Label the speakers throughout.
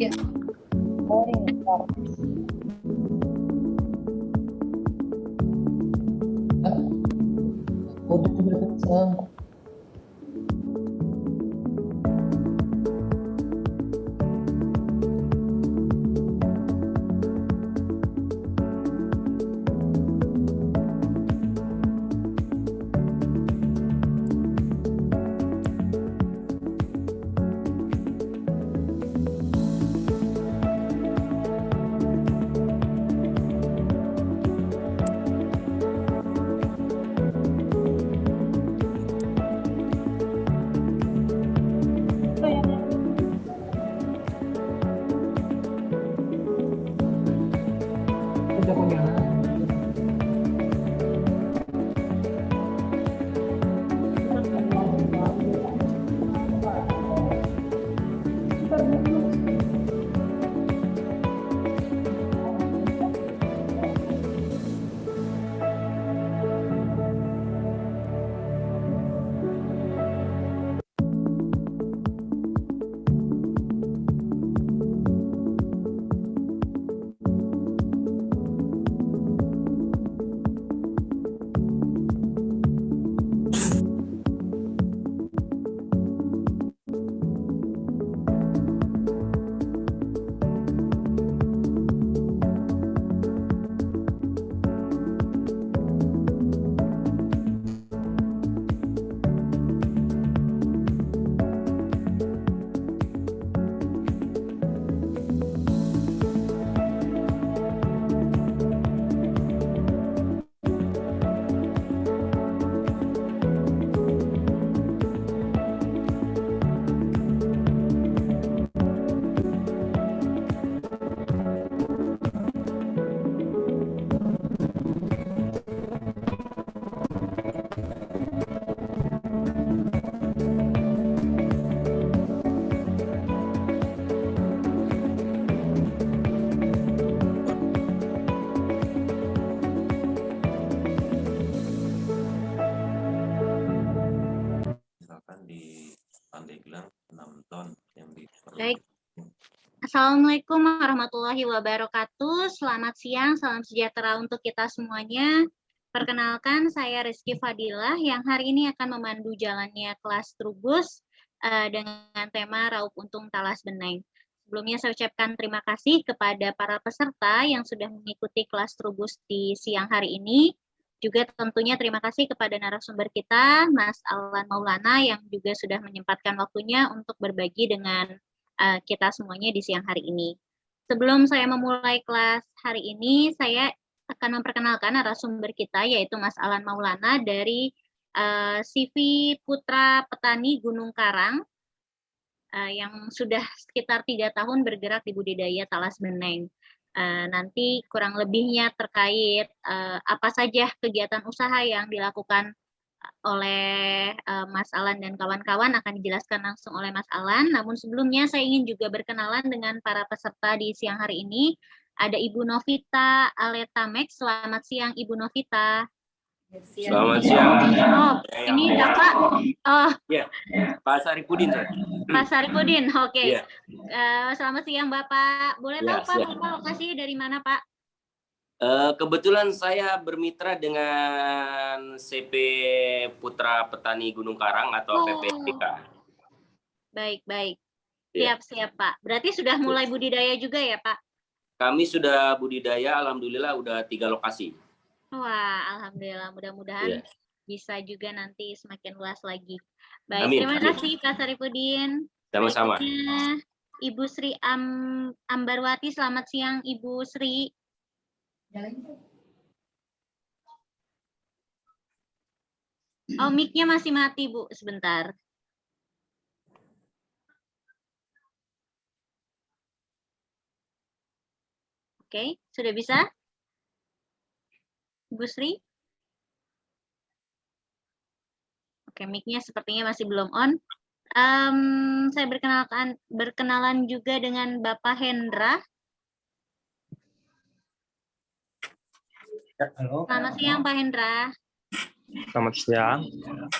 Speaker 1: Ya. Monitor. Udah berkecam. Udah punya.
Speaker 2: Baik. Assalamualaikum warahmatullahi wabarakatuh. Selamat siang, salam sejahtera untuk kita semuanya. Perkenalkan, saya Rizky Fadilah yang hari ini akan memandu jalannya kelas Trubus dengan tema Raup Untung Talas Beneng. Sebelumnya saya ucapkan terima kasih kepada para peserta yang sudah mengikuti kelas Trubus di siang hari ini. Juga tentunya terima kasih kepada narasumber kita, Mas Alan Maulana, yang juga sudah menyempatkan waktunya untuk berbagi dengan kita semuanya di siang hari ini. Sebelum saya memulai kelas hari ini, saya akan memperkenalkan narasumber kita, yaitu Mas Alan Maulana dari CV Putra Petani Gunung Karang, yang sudah sekitar 3 tahun bergerak di budidaya talas beneng. Nanti kurang lebihnya terkait apa saja kegiatan usaha yang dilakukan oleh Mas Alan dan kawan-kawan akan dijelaskan langsung oleh Mas Alan. Namun sebelumnya saya ingin juga berkenalan dengan para peserta di siang hari ini. Ada Ibu Novita Aletamek. Selamat siang Ibu Novita.
Speaker 3: Selamat siang.
Speaker 2: Oh, ini Bapak. Oh,
Speaker 3: ya, Pak Saripudin.
Speaker 2: Pak Saripudin, oke. Okay.
Speaker 3: Ya.
Speaker 2: Selamat siang Bapak. Boleh tahu Pak, Bapak lokasi dari mana Pak?
Speaker 3: Kebetulan saya bermitra dengan CP Putra Petani Gunung Karang atau PPPK.
Speaker 2: Baik, baik.
Speaker 3: Ya.
Speaker 2: Siap, Pak. Berarti sudah mulai budidaya juga ya, Pak?
Speaker 3: Kami sudah budidaya, alhamdulillah udah 3 lokasi.
Speaker 2: Wah, alhamdulillah. Mudah-mudahan bisa juga nanti semakin luas lagi. Baik,
Speaker 3: amin,
Speaker 2: terima kasih Pak Saripudin.
Speaker 3: Sama-sama.
Speaker 2: Ibu Sri Ambarwati, selamat siang Ibu Sri. Oh, mic-nya masih mati, Bu. Sebentar. Oke, sudah bisa? Ibu Sri? Oke, mic-nya sepertinya masih belum on. Saya berkenalan juga dengan Bapak Hendra.
Speaker 4: Halo.
Speaker 2: Selamat siang Pak Hendra.
Speaker 4: Selamat siang.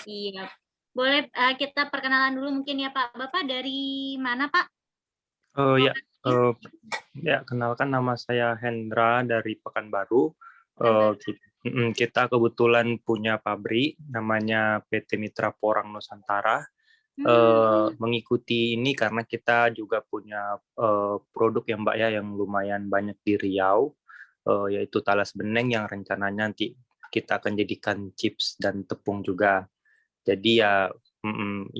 Speaker 2: Iya. Boleh kita perkenalan dulu mungkin ya Pak. Bapak dari mana Pak?
Speaker 4: Oh ya, Eh, ya, kenalkan nama saya Hendra dari Pekanbaru. Kita kebetulan punya pabrik namanya PT Mitra Porang Nusantara. Mengikuti ini karena kita juga punya produk yang Mbak ya yang lumayan banyak di Riau, yaitu talas beneng yang rencananya nanti kita akan jadikan chips dan tepung juga. Jadi ya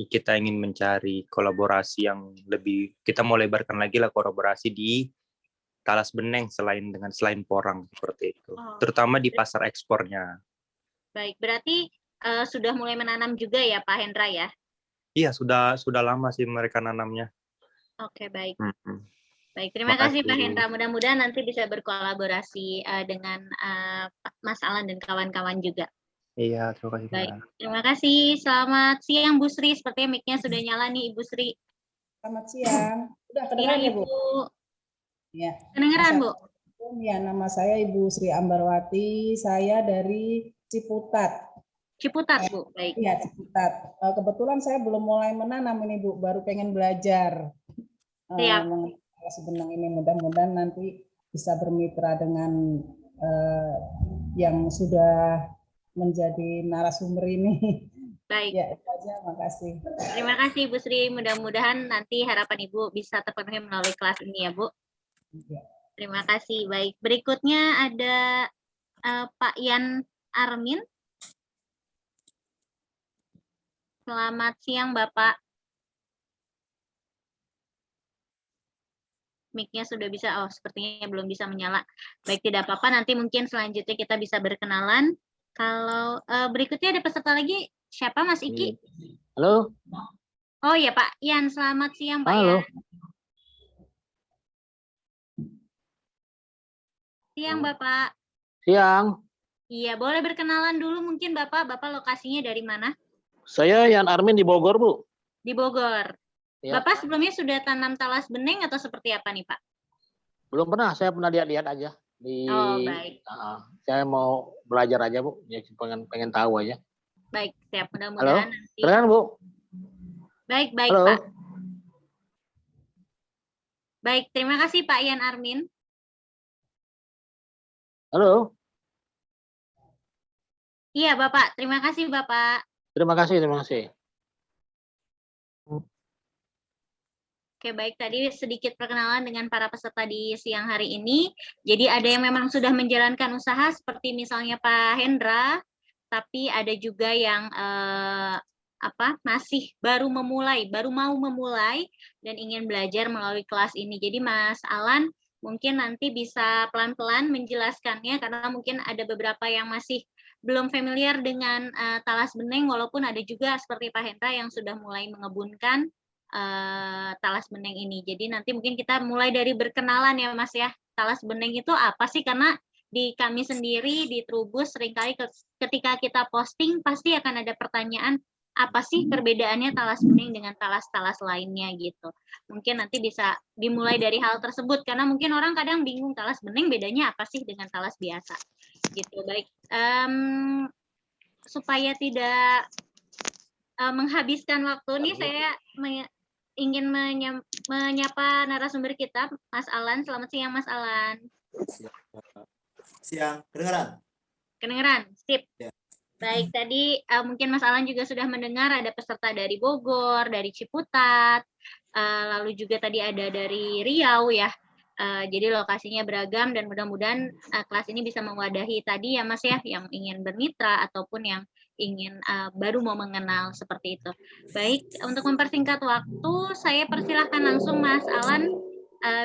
Speaker 4: kita ingin mencari kolaborasi yang lebih, kita mau lebarkan lagi lah kolaborasi di talas beneng selain porang seperti itu.
Speaker 2: Oh,
Speaker 4: Terutama di pasar ekspornya.
Speaker 2: baik, berarti sudah mulai menanam juga ya Pak Hendra ya?
Speaker 4: Iya, sudah lama sih mereka nanamnya.
Speaker 2: Oke, baik.
Speaker 4: Mm-mm.
Speaker 2: Baik, terima kasih Pak
Speaker 4: Makasih.
Speaker 2: Hendra. Mudah-mudahan nanti bisa berkolaborasi dengan Mas Alan dan kawan-kawan juga.
Speaker 4: Iya, terima kasih
Speaker 2: Baik,
Speaker 4: Mbak.
Speaker 2: terima kasih. Selamat siang Bu Sri. Sepertinya mic-nya sudah nyala nih Ibu Sri.
Speaker 1: Selamat siang. Udah
Speaker 2: Siang
Speaker 1: kedengeran ya, Bu?
Speaker 2: Ibu.
Speaker 1: Ya.
Speaker 2: Kedengeran Bu?
Speaker 1: Ya, nama saya Ibu Sri Ambarwati. Saya dari Ciputat.
Speaker 2: Ciputat Bu. Baik.
Speaker 1: Iya, Ciputat. Kebetulan saya belum mulai menanam ini, Bu. Baru pengen belajar
Speaker 2: Siap.
Speaker 1: mengenai talas benang ini. Mudah-mudahan nanti bisa bermitra dengan yang sudah menjadi narasumber ini.
Speaker 2: Baik.
Speaker 1: Ya, itu aja. Makasih.
Speaker 2: Terima kasih Bu Sri. Mudah-mudahan nanti harapan Ibu bisa terpenuhi melalui kelas ini ya Bu.
Speaker 1: Ya.
Speaker 2: Terima kasih. Baik, berikutnya ada Pak Yan Armin. Selamat siang Bapak. Mic-nya sudah bisa, sepertinya belum bisa menyala. Baik, tidak apa-apa, nanti mungkin selanjutnya kita bisa berkenalan. Kalau berikutnya ada peserta lagi, siapa Mas Iki?
Speaker 5: Halo.
Speaker 2: Oh ya Pak Yan, selamat siang Pak
Speaker 5: Halo.
Speaker 2: Yan. Siang Bapak.
Speaker 5: Siang.
Speaker 2: Iya, boleh berkenalan dulu mungkin Bapak. Bapak lokasinya dari mana?
Speaker 5: Saya Yan Armin di Bogor, Bu.
Speaker 2: Di Bogor.
Speaker 5: Ya.
Speaker 2: Bapak sebelumnya sudah tanam talas beneng atau seperti apa nih Pak?
Speaker 5: Belum pernah, saya pernah lihat-lihat aja di.
Speaker 2: Oh, baik.
Speaker 5: Saya mau belajar aja, Bu. Ya, pengen tahu aja.
Speaker 2: Baik, siap.
Speaker 5: Halo.
Speaker 2: Mudah-mudahan nanti.
Speaker 5: Kedengeran, Bu?
Speaker 2: Baik, baik
Speaker 5: Halo.
Speaker 2: Pak. Baik, terima kasih Pak Yan Armin.
Speaker 5: Halo.
Speaker 2: Iya Bapak, terima kasih Bapak.
Speaker 5: Terima kasih, terima kasih.
Speaker 2: Oke, baik. Tadi sedikit perkenalan dengan para peserta di siang hari ini. Jadi ada yang memang sudah menjalankan usaha seperti misalnya Pak Hendra, tapi ada juga yang masih baru mau memulai dan ingin belajar melalui kelas ini. Jadi Mas Alan mungkin nanti bisa pelan-pelan menjelaskannya karena mungkin ada beberapa yang masih belum familiar dengan talas beneng, walaupun ada juga seperti Pak Hendra yang sudah mulai mengebunkan talas beneng ini. Jadi nanti mungkin kita mulai dari berkenalan ya Mas ya. Talas beneng itu apa sih? Karena di kami sendiri di Trubus seringkali ketika kita posting pasti akan ada pertanyaan apa sih perbedaannya talas beneng dengan talas-talas lainnya gitu. Mungkin nanti bisa dimulai dari hal tersebut karena mungkin orang kadang bingung talas beneng bedanya apa sih dengan talas biasa gitu. Baik, supaya tidak menghabiskan waktu nih saya ingin menyapa narasumber kita, Mas Alan. Selamat siang, Mas Alan.
Speaker 6: Siang, kedengeran?
Speaker 2: Kedengeran, sip.
Speaker 6: Ya.
Speaker 2: Baik, tadi mungkin Mas Alan juga sudah mendengar ada peserta dari Bogor, dari Ciputat, lalu juga tadi ada dari Riau ya. Jadi lokasinya beragam dan mudah-mudahan kelas ini bisa mewadahi tadi ya Mas ya, yang ingin bermitra ataupun yang ingin baru mau mengenal seperti itu. Baik, untuk mempersingkat waktu, saya persilahkan langsung Mas Alan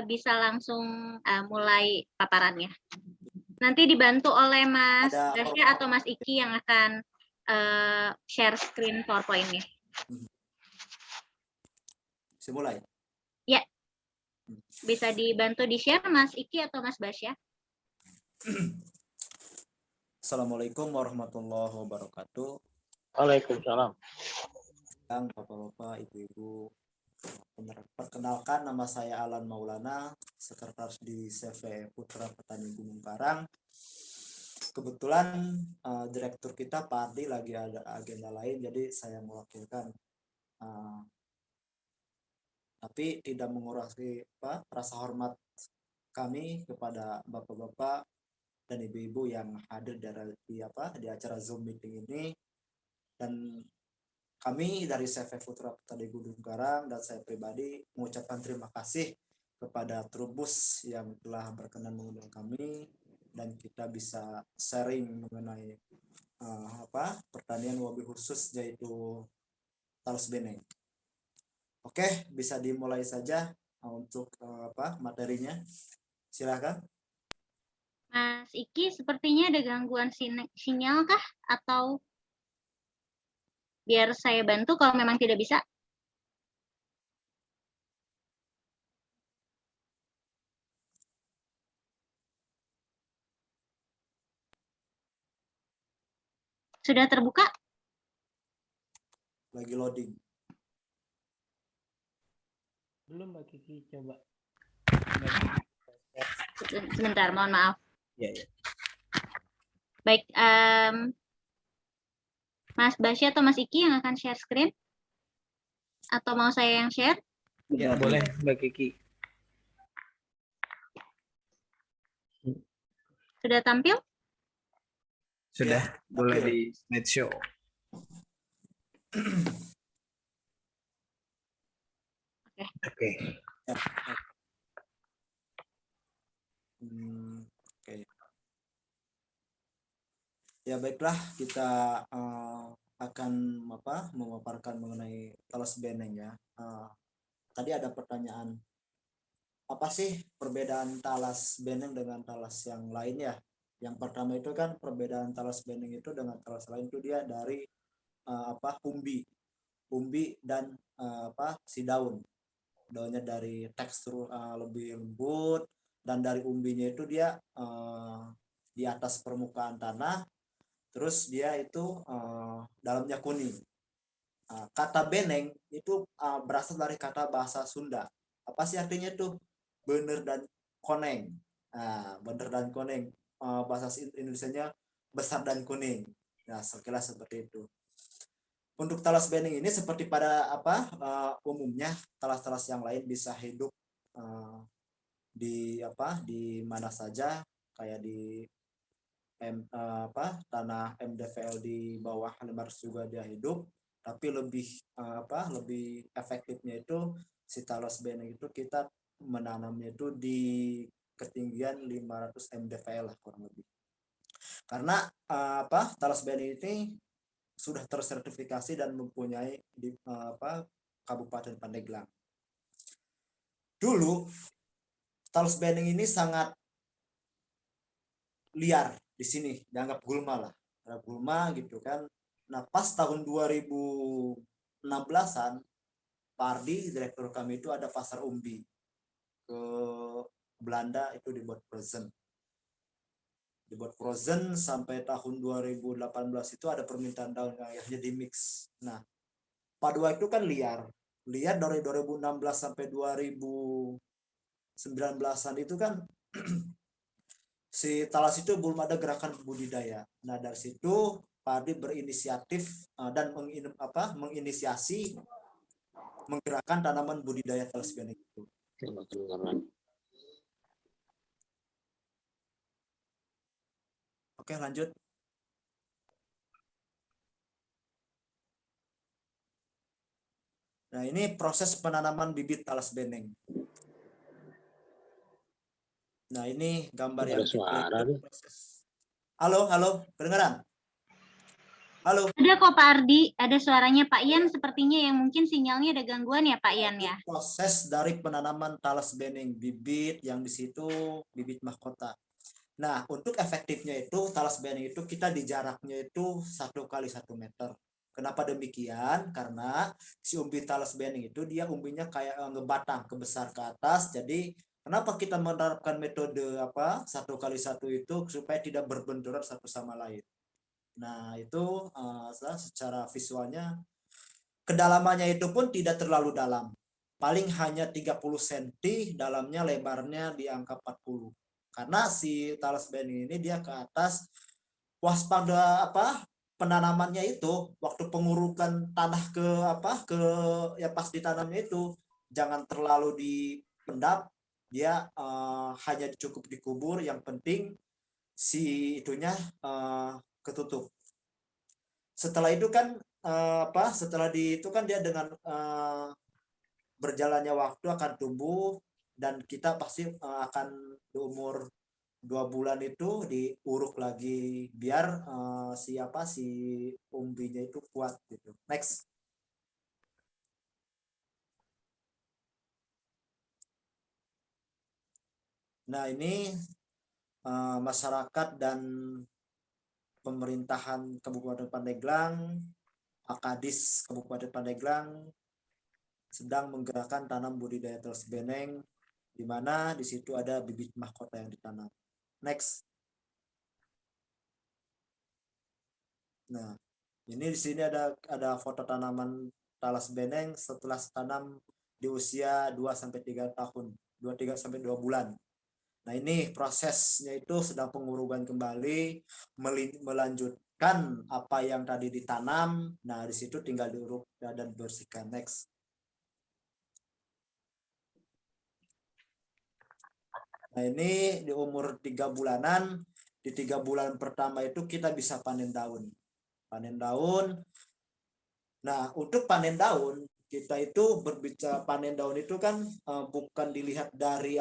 Speaker 2: bisa langsung mulai paparannya. Nanti dibantu oleh Mas Dasya atau Mas Iki yang akan share screen PowerPoint-nya.
Speaker 6: Bisa mulai?
Speaker 2: Ya. Bisa dibantu di-share Mas Iki atau Mas Basya?
Speaker 6: Assalamualaikum warahmatullahi wabarakatuh.
Speaker 5: Waalaikumsalam.
Speaker 6: Bapak-bapak, ibu-ibu. Perkenalkan, nama saya Alan Maulana, sekretaris di CV Putra Petani Gunung Karang. Kebetulan direktur kita Pak Ardi lagi ada agenda lain, jadi saya mewakilkan tapi tidak mengurangi rasa hormat kami kepada bapak-bapak dan ibu-ibu yang hadir di acara Zoom meeting ini. Dan kami dari CV Putra Petani Gunung Karang dan saya pribadi mengucapkan terima kasih kepada Trubus yang telah berkenan mengundang kami dan kita bisa sharing mengenai pertanian wabil khusus yaitu Talas Beneng. Oke, bisa dimulai saja untuk materinya. Silakan.
Speaker 2: Mas Iki, sepertinya ada gangguan sinyal kah? Atau biar saya bantu kalau memang tidak bisa? Sudah terbuka?
Speaker 6: Lagi loading.
Speaker 5: Belum Mbak Kiki, coba.
Speaker 2: Sebentar, mohon maaf.
Speaker 5: Iya, iya.
Speaker 2: Baik, Mas Basya atau Mas Iki yang akan share screen? Atau mau saya yang share?
Speaker 5: Ya, boleh Mbak Kiki.
Speaker 2: Sudah tampil?
Speaker 5: Sudah,
Speaker 6: Ya,
Speaker 5: boleh
Speaker 6: tampil.
Speaker 5: di slideshow. Oke.
Speaker 6: Oke. Ya baiklah, kita akan memaparkan mengenai Talas Beneng ya. Tadi ada pertanyaan, apa sih perbedaan Talas Beneng dengan talas yang lain ya? Yang pertama itu kan perbedaan Talas Beneng itu dengan talas lain itu dia dari umbi dan si daunnya dari tekstur lebih lembut, dan dari umbinya itu dia di atas permukaan tanah, terus dia itu dalamnya kuning. Kata beneng itu berasal dari kata bahasa Sunda. Apa sih artinya tuh? Bener dan koneng. Bener dan koneng. Bahasa Indonesianya besar dan kuning. Nah, sekilas seperti itu. Untuk talas beneng ini seperti pada umumnya talas-talas yang lain bisa hidup di mana saja, kayak di tanah MDVL di bawah 500 juga dia hidup, tapi lebih efektifnya itu si talas beneng itu kita menanamnya itu di ketinggian 500 MDVL lah kurang lebih. Karena talas beneng ini sudah tersertifikasi dan mempunyai di Kabupaten Pandeglang. Dulu talas beneng ini sangat liar di sini, dianggap gulma lah, ada gulma gitu kan. Nah pas tahun 2016-an Pak Ardi, direktur kami itu ada pasar umbi ke Belanda, itu dibuat frozen sampai tahun 2018 itu ada permintaan daun yang akhirnya di mix. Nah Padua itu kan liar dari 2016 sampai 2019-an itu kan si talas itu belum ada gerakan budidaya. Nah dari situ Pak Ardi berinisiatif dan menginisiasi menggerakkan tanaman budidaya talas beneng itu. Oke, lanjut. Nah ini proses penanaman bibit talas beneng. Nah ini gambar yang kita lihat proses. Halo, kedengaran? Halo.
Speaker 2: Ada kok Pak Ardi, ada suaranya Pak Ian, sepertinya yang mungkin sinyalnya ada gangguan ya Pak Ian ya.
Speaker 6: Proses dari penanaman talas beneng, bibit yang di situ bibit mahkota. Nah untuk efektifnya itu talas beneng itu kita di jaraknya itu 1 kali 1 meter. Kenapa demikian? Karena si umbi talas beneng itu dia umbinya kayak ngebatang ke besar ke atas. Jadi kenapa kita menerapkan metode 1 kali 1 itu supaya tidak berbenturan satu sama lain. Nah itu secara visualnya kedalamannya itu pun tidak terlalu dalam, paling hanya 30 cm dalamnya, lebarnya di angka 40. Karena si talas beneng ini dia ke atas, waspada penanamannya itu waktu pengurukan tanah ke pas ditanamnya itu jangan terlalu dipendam, dia hanya cukup dikubur, yang penting si itunya ketutup. Setelah itu kan setelah itu kan dia dengan berjalannya waktu akan tumbuh, dan kita pasti akan di umur 2 bulan itu diuruk lagi biar si umbinya itu kuat gitu. Next. Nah, ini masyarakat dan pemerintahan Kabupaten Pandeglang, Akadis Kabupaten Pandeglang sedang menggerakkan tanam budidaya talas beneng, di mana di situ ada bibit mahkota yang ditanam. Next. Nah, ini di sini ada foto tanaman talas beneng setelah tanam di usia 2-3 tahun, 2 bulan. Nah, ini prosesnya itu sedang pengurugan kembali, melanjutkan apa yang tadi ditanam. Nah, di situ tinggal diuruk dan bersihkan. Next. Nah, ini di umur 3 bulanan, di 3 bulan pertama itu kita bisa panen daun. Panen daun. Nah, untuk panen daun, kita itu berbicara panen daun itu kan bukan dilihat dari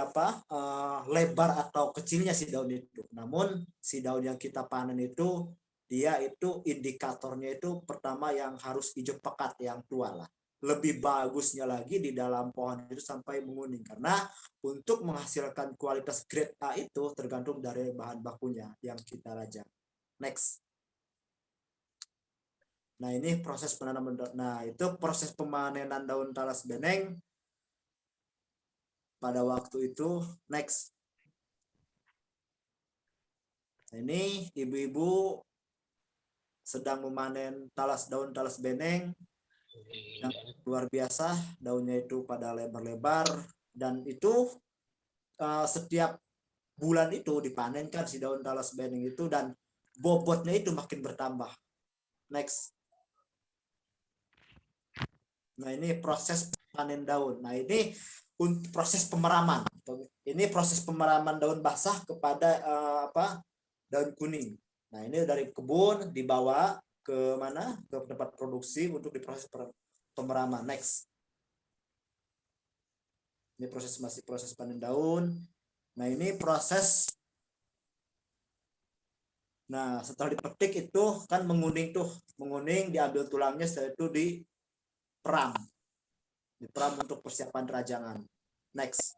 Speaker 6: lebar atau kecilnya si daun itu, namun si daun yang kita panen itu dia itu indikatornya itu pertama yang harus hijau pekat, yang tua lah. Lebih bagusnya lagi di dalam pohon itu sampai menguning, karena untuk menghasilkan kualitas grade A itu tergantung dari bahan bakunya yang kita rajang. Next. Nah, ini proses penanaman. Nah, itu proses pemanenan daun talas beneng pada waktu itu. Next. Nah, ini ibu-ibu sedang memanen daun talas beneng yang luar biasa. Daunnya itu pada lebar-lebar, dan itu setiap bulan itu dipanenkan si daun talas beneng itu, dan bobotnya itu makin bertambah. Next. Nah, ini proses panen daun. Nah, ini proses pemeraman. Ini proses pemeraman daun basah kepada daun kuning. Nah, ini dari kebun dibawa ke mana? Ke tempat produksi untuk diproses pemeraman. Next. Ini masih proses panen daun. Nah, ini proses. Nah, setelah dipetik itu kan menguning tuh, menguning, diambil tulangnya, setelah itu diperam untuk persiapan rajangan. Next.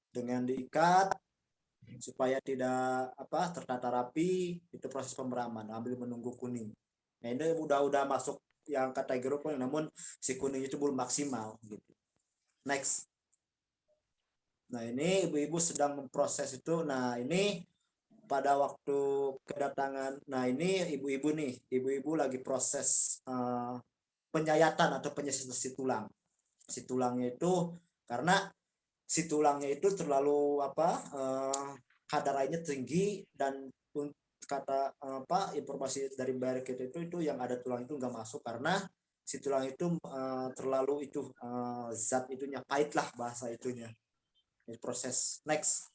Speaker 6: Dengan diikat supaya tidak tertata rapi, itu proses pemeraman, ambil menunggu kuning. Nah, ini udah masuk yang kategori kuning, namun si kuning itu belum maksimal gitu. Next. Nah, ini ibu-ibu sedang memproses itu. Nah, ini pada waktu kedatangan, nah ini ibu-ibu lagi proses penyayatan atau penyayatan si tulang. Si tulangnya itu karena si tulangnya itu terlalu kadar airnya tinggi, dan kata informasi dari Barik itu yang ada tulang itu nggak masuk karena si tulang itu terlalu itu zat itunya pahit lah bahasa itunya. Ini proses. Next.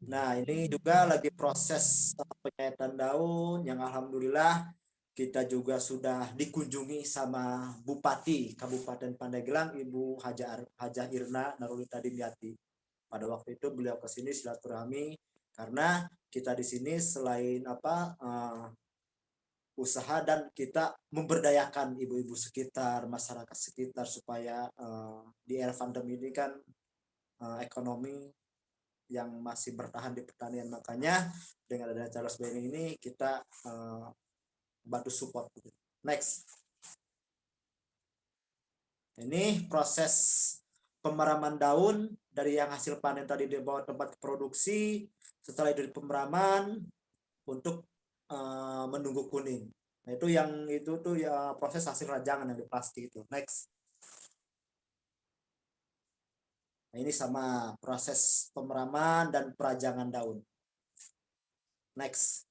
Speaker 6: Nah, ini juga lagi proses penyayatan daun yang alhamdulillah kita juga sudah dikunjungi sama Bupati Kabupaten Pandeglang, Ibu Hajah Irna Narulita Dimyati. Pada waktu itu beliau ke sini silaturahmi, karena kita di sini selain usaha, dan kita memberdayakan ibu-ibu sekitar, masyarakat sekitar, supaya di era pandemi ini kan ekonomi yang masih bertahan di pertanian. Makanya dengan adanya talas beneng ini kita bantu support. Next. Ini proses pemeraman daun dari yang hasil panen tadi dibawa tempat produksi. Setelah itu pemeraman untuk menunggu kuning. Nah, itu tuh ya proses hasil rajangan yang di plastik itu. Next. Nah, ini sama proses pemeraman dan perajangan daun. Next.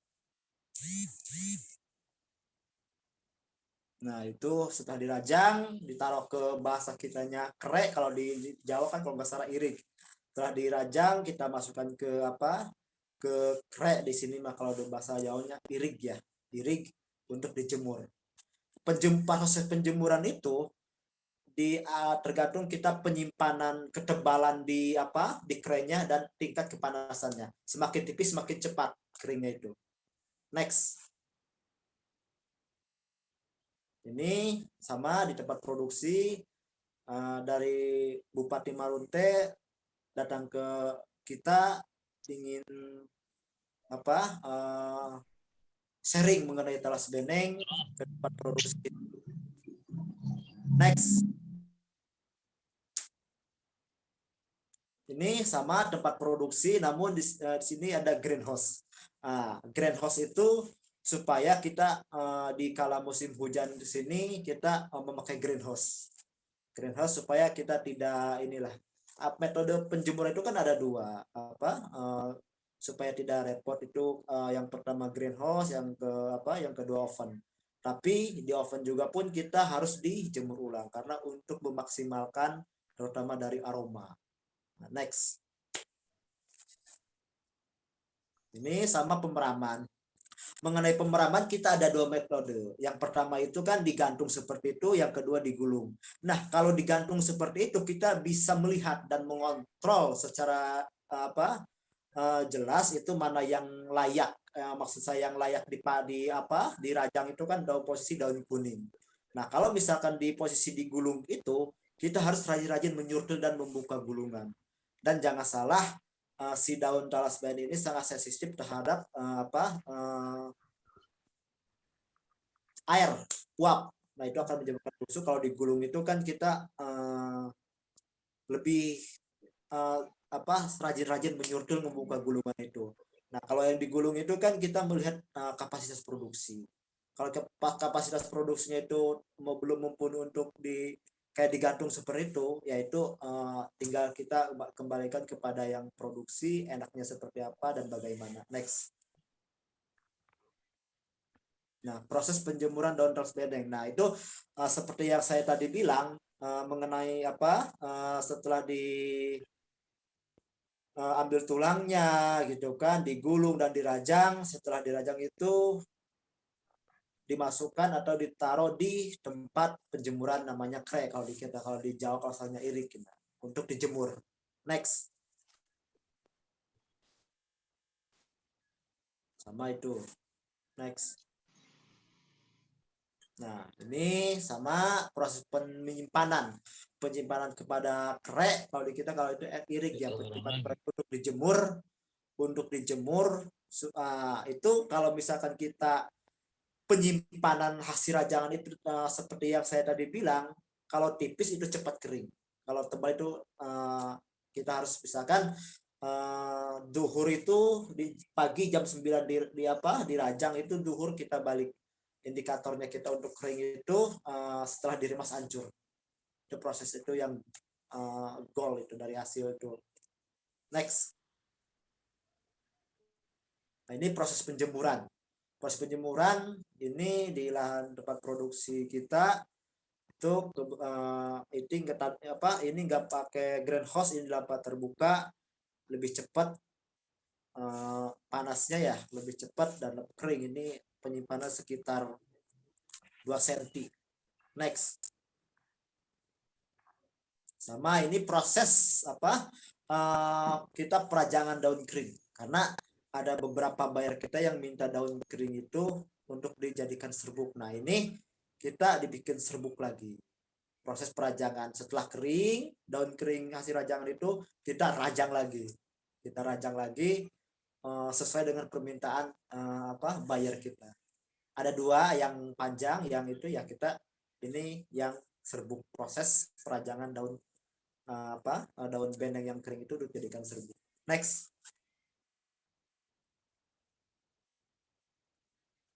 Speaker 6: Nah, itu setelah dirajang, ditaruh ke bahasa kitanya krek, kalau di Jawa kan kalau nggak salah irik. Setelah dirajang, kita masukkan ke apa? Ke krek di sini mah kalau di bahasa Jawanya irik ya. Irik untuk dijemur. Proses penjemuran itu tergantung kita penyimpanan ketebalan di apa? Di kreknya dan tingkat kepanasannya. Semakin tipis semakin cepat keringnya itu. Next. Ini sama di tempat produksi dari Bupati Marunte datang ke kita ingin apa sharing mengenai talas beneng ke tempat produksi. Next. Ini sama tempat produksi, namun di sini ada greenhouse. Greenhouse itu supaya kita di kala musim hujan di sini kita memakai greenhouse. Greenhouse supaya kita tidak inilah. Metode penjemuran itu kan ada dua, supaya tidak repot itu yang pertama greenhouse, yang kedua oven. Tapi di oven juga pun kita harus dijemur ulang karena untuk memaksimalkan terutama dari aroma. Nah, next. Ini sama pemeraman. Mengenai pemeraman kita ada dua metode. Yang pertama itu kan digantung seperti itu, yang kedua digulung. Nah, kalau digantung seperti itu kita bisa melihat dan mengontrol secara jelas itu mana yang layak. Maksud saya yang layak di rajang itu kan posisi daun kuning. Nah, kalau misalkan di posisi digulung itu kita harus rajin-rajin menyurtil dan membuka gulungan. Dan jangan salah, si daun talas beneng ini sangat sensitif terhadap air uap. Nah, itu akan menyebabkan busuk. Kalau digulung itu kan kita lebih rajin-rajin menyurtil membuka gulungan itu. Nah, kalau yang digulung itu kan kita melihat kapasitas produksi. Kalau kapasitas produksinya itu belum mumpuni untuk kayak digantung seperti itu, yaitu tinggal kita kembalikan kepada yang produksi, enaknya seperti apa dan bagaimana. Next. Nah, proses penjemuran daun talas beneng. Nah, itu seperti yang saya tadi bilang mengenai setelah ambil tulangnya gitu kan, digulung dan dirajang. Setelah dirajang itu dimasukkan atau ditaruh di tempat penjemuran namanya krek kalau di Jawa kalau asalnya irik untuk dijemur. Next. Sama itu. Next. Nah, ini sama proses penyimpanan kepada krek kalau di kita, kalau itu irik ya, penyimpanan krek untuk dijemur itu kalau misalkan kita penyimpanan hasil rajangan itu seperti yang saya tadi bilang, kalau tipis itu cepat kering, kalau tebal itu kita harus pisahkan. Duhur itu di pagi jam 9 dirajang itu duhur kita balik. Indikatornya kita untuk kering itu setelah diremas hancur. Itu proses itu yang goal itu dari hasil itu. Next. Nah, ini proses penjemuran. Proses penjemuran ini di lahan tempat produksi kita itu ini nggak pakai greenhouse, ini dapat terbuka, lebih cepat panasnya ya, lebih cepat dan lebih kering. Ini penyimpanan sekitar 2 cm. Next. Sama ini proses kita perajangan daun kering, karena ada beberapa buyer kita yang minta daun kering itu untuk dijadikan serbuk. Nah, ini kita dibikin serbuk lagi. Proses perajangan setelah kering, daun kering hasil rajangan itu kita rajang lagi. Kita rajang lagi sesuai dengan permintaan buyer kita. Ada 2 yang panjang, yang itu ya kita ini yang serbuk, proses perajangan daun daun beneng yang kering itu dijadikan serbuk. Next.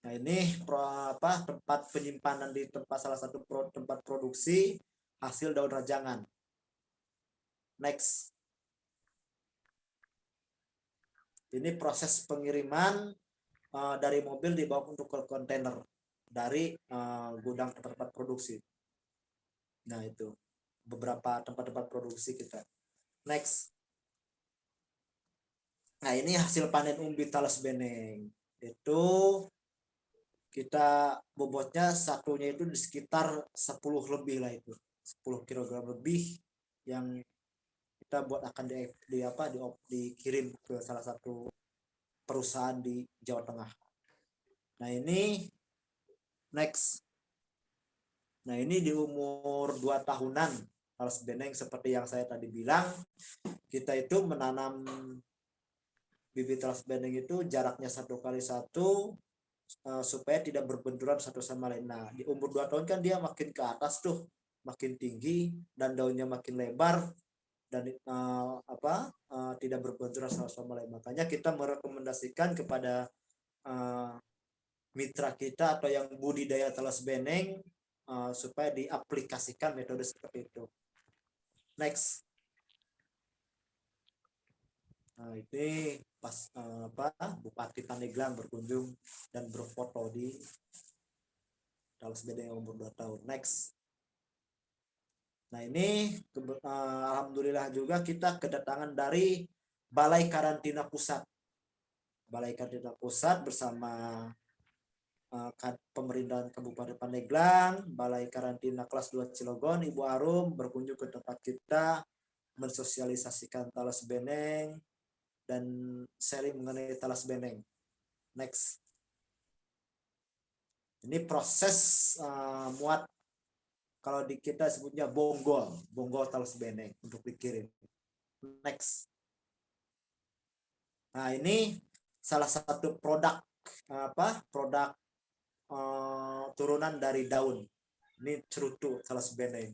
Speaker 6: Nah, ini tempat penyimpanan di salah satu tempat produksi hasil daun rajangan. Next. Ini proses pengiriman dari mobil dibawa untuk ke kontainer dari gudang tempat-tempat produksi. Nah, itu beberapa tempat-tempat produksi kita. Next. Nah, ini hasil panen umbi talas beneng. Itu kita bobotnya satunya itu di sekitar 10 lebih lah itu. 10 kg lebih yang kita buat akan dikirim ke salah satu perusahaan di Jawa Tengah. Nah, ini next. Nah, ini di umur 2 tahunan talas beneng seperti yang saya tadi bilang, kita itu menanam bibit talas beneng itu jaraknya 1x1 supaya tidak berbenturan satu sama lain. Nah, di umur 2 tahun kan dia makin ke atas tuh, makin tinggi dan daunnya makin lebar dan tidak berbenturan satu sama lain. Makanya kita merekomendasikan kepada mitra kita atau yang budidaya talas beneng supaya diaplikasikan metode seperti itu. Next. Nah, ini pas Bupati Pandeglang berkunjung dan berfoto di talas beneng yang umur 2 tahun. Next. Nah, ini alhamdulillah juga kita kedatangan dari Balai Karantina Pusat. Balai Karantina Pusat bersama pemerintahan Kabupaten Pandeglang, Balai Karantina Kelas 2 Cilegon, Ibu Arum berkunjung ke tempat kita, mensosialisasikan talas beneng dan sharing mengenai talas beneng. Next. Ini proses muat, kalau di kita sebutnya bonggol talas beneng untuk dikirim. Next. Nah, ini salah satu produk turunan dari daun. Ini cerutu talas beneng.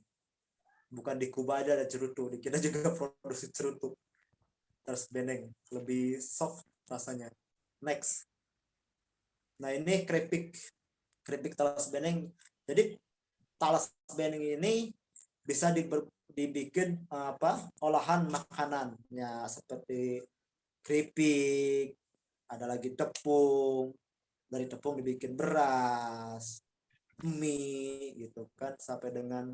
Speaker 6: Bukan di Kuba aja ada cerutu, di kita juga produksi cerutu talas beneng, lebih soft rasanya. Next. Nah, ini keripik talas beneng. Jadi talas beneng ini bisa dibikin olahan makanan ya, seperti keripik, ada lagi tepung, dari tepung dibikin beras, mie gitu kan, sampai dengan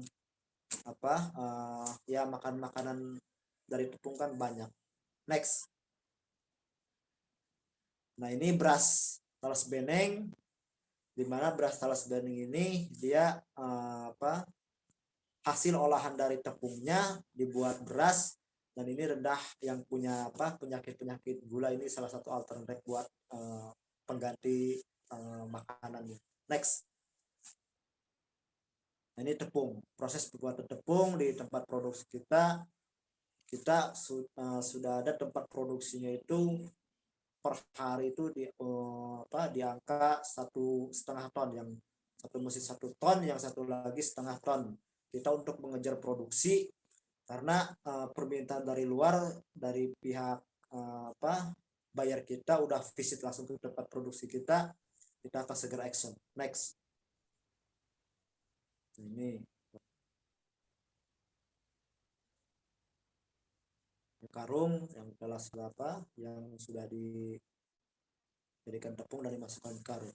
Speaker 6: makan makanan dari tepung kan banyak. Next. Nah, ini beras talas beneng, di mana beras talas beneng ini dia hasil olahan dari tepungnya dibuat beras, dan ini rendah yang punya penyakit gula. Ini salah satu alternatif buat pengganti makanannya. Next. Nah, ini tepung, proses pembuatan tepung di tempat produksi kita sudah ada tempat produksinya itu per hari itu di angka 1,5 ton, yang satu mesin 1 ton, yang satu lagi 1,5 ton. Kita untuk mengejar produksi karena permintaan dari luar, dari pihak bayar kita udah visit langsung ke tempat produksi kita akan segera action. Next. Ini karung yang kelas berapa yang sudah dijadikan tepung dan dimasukkan ke karung.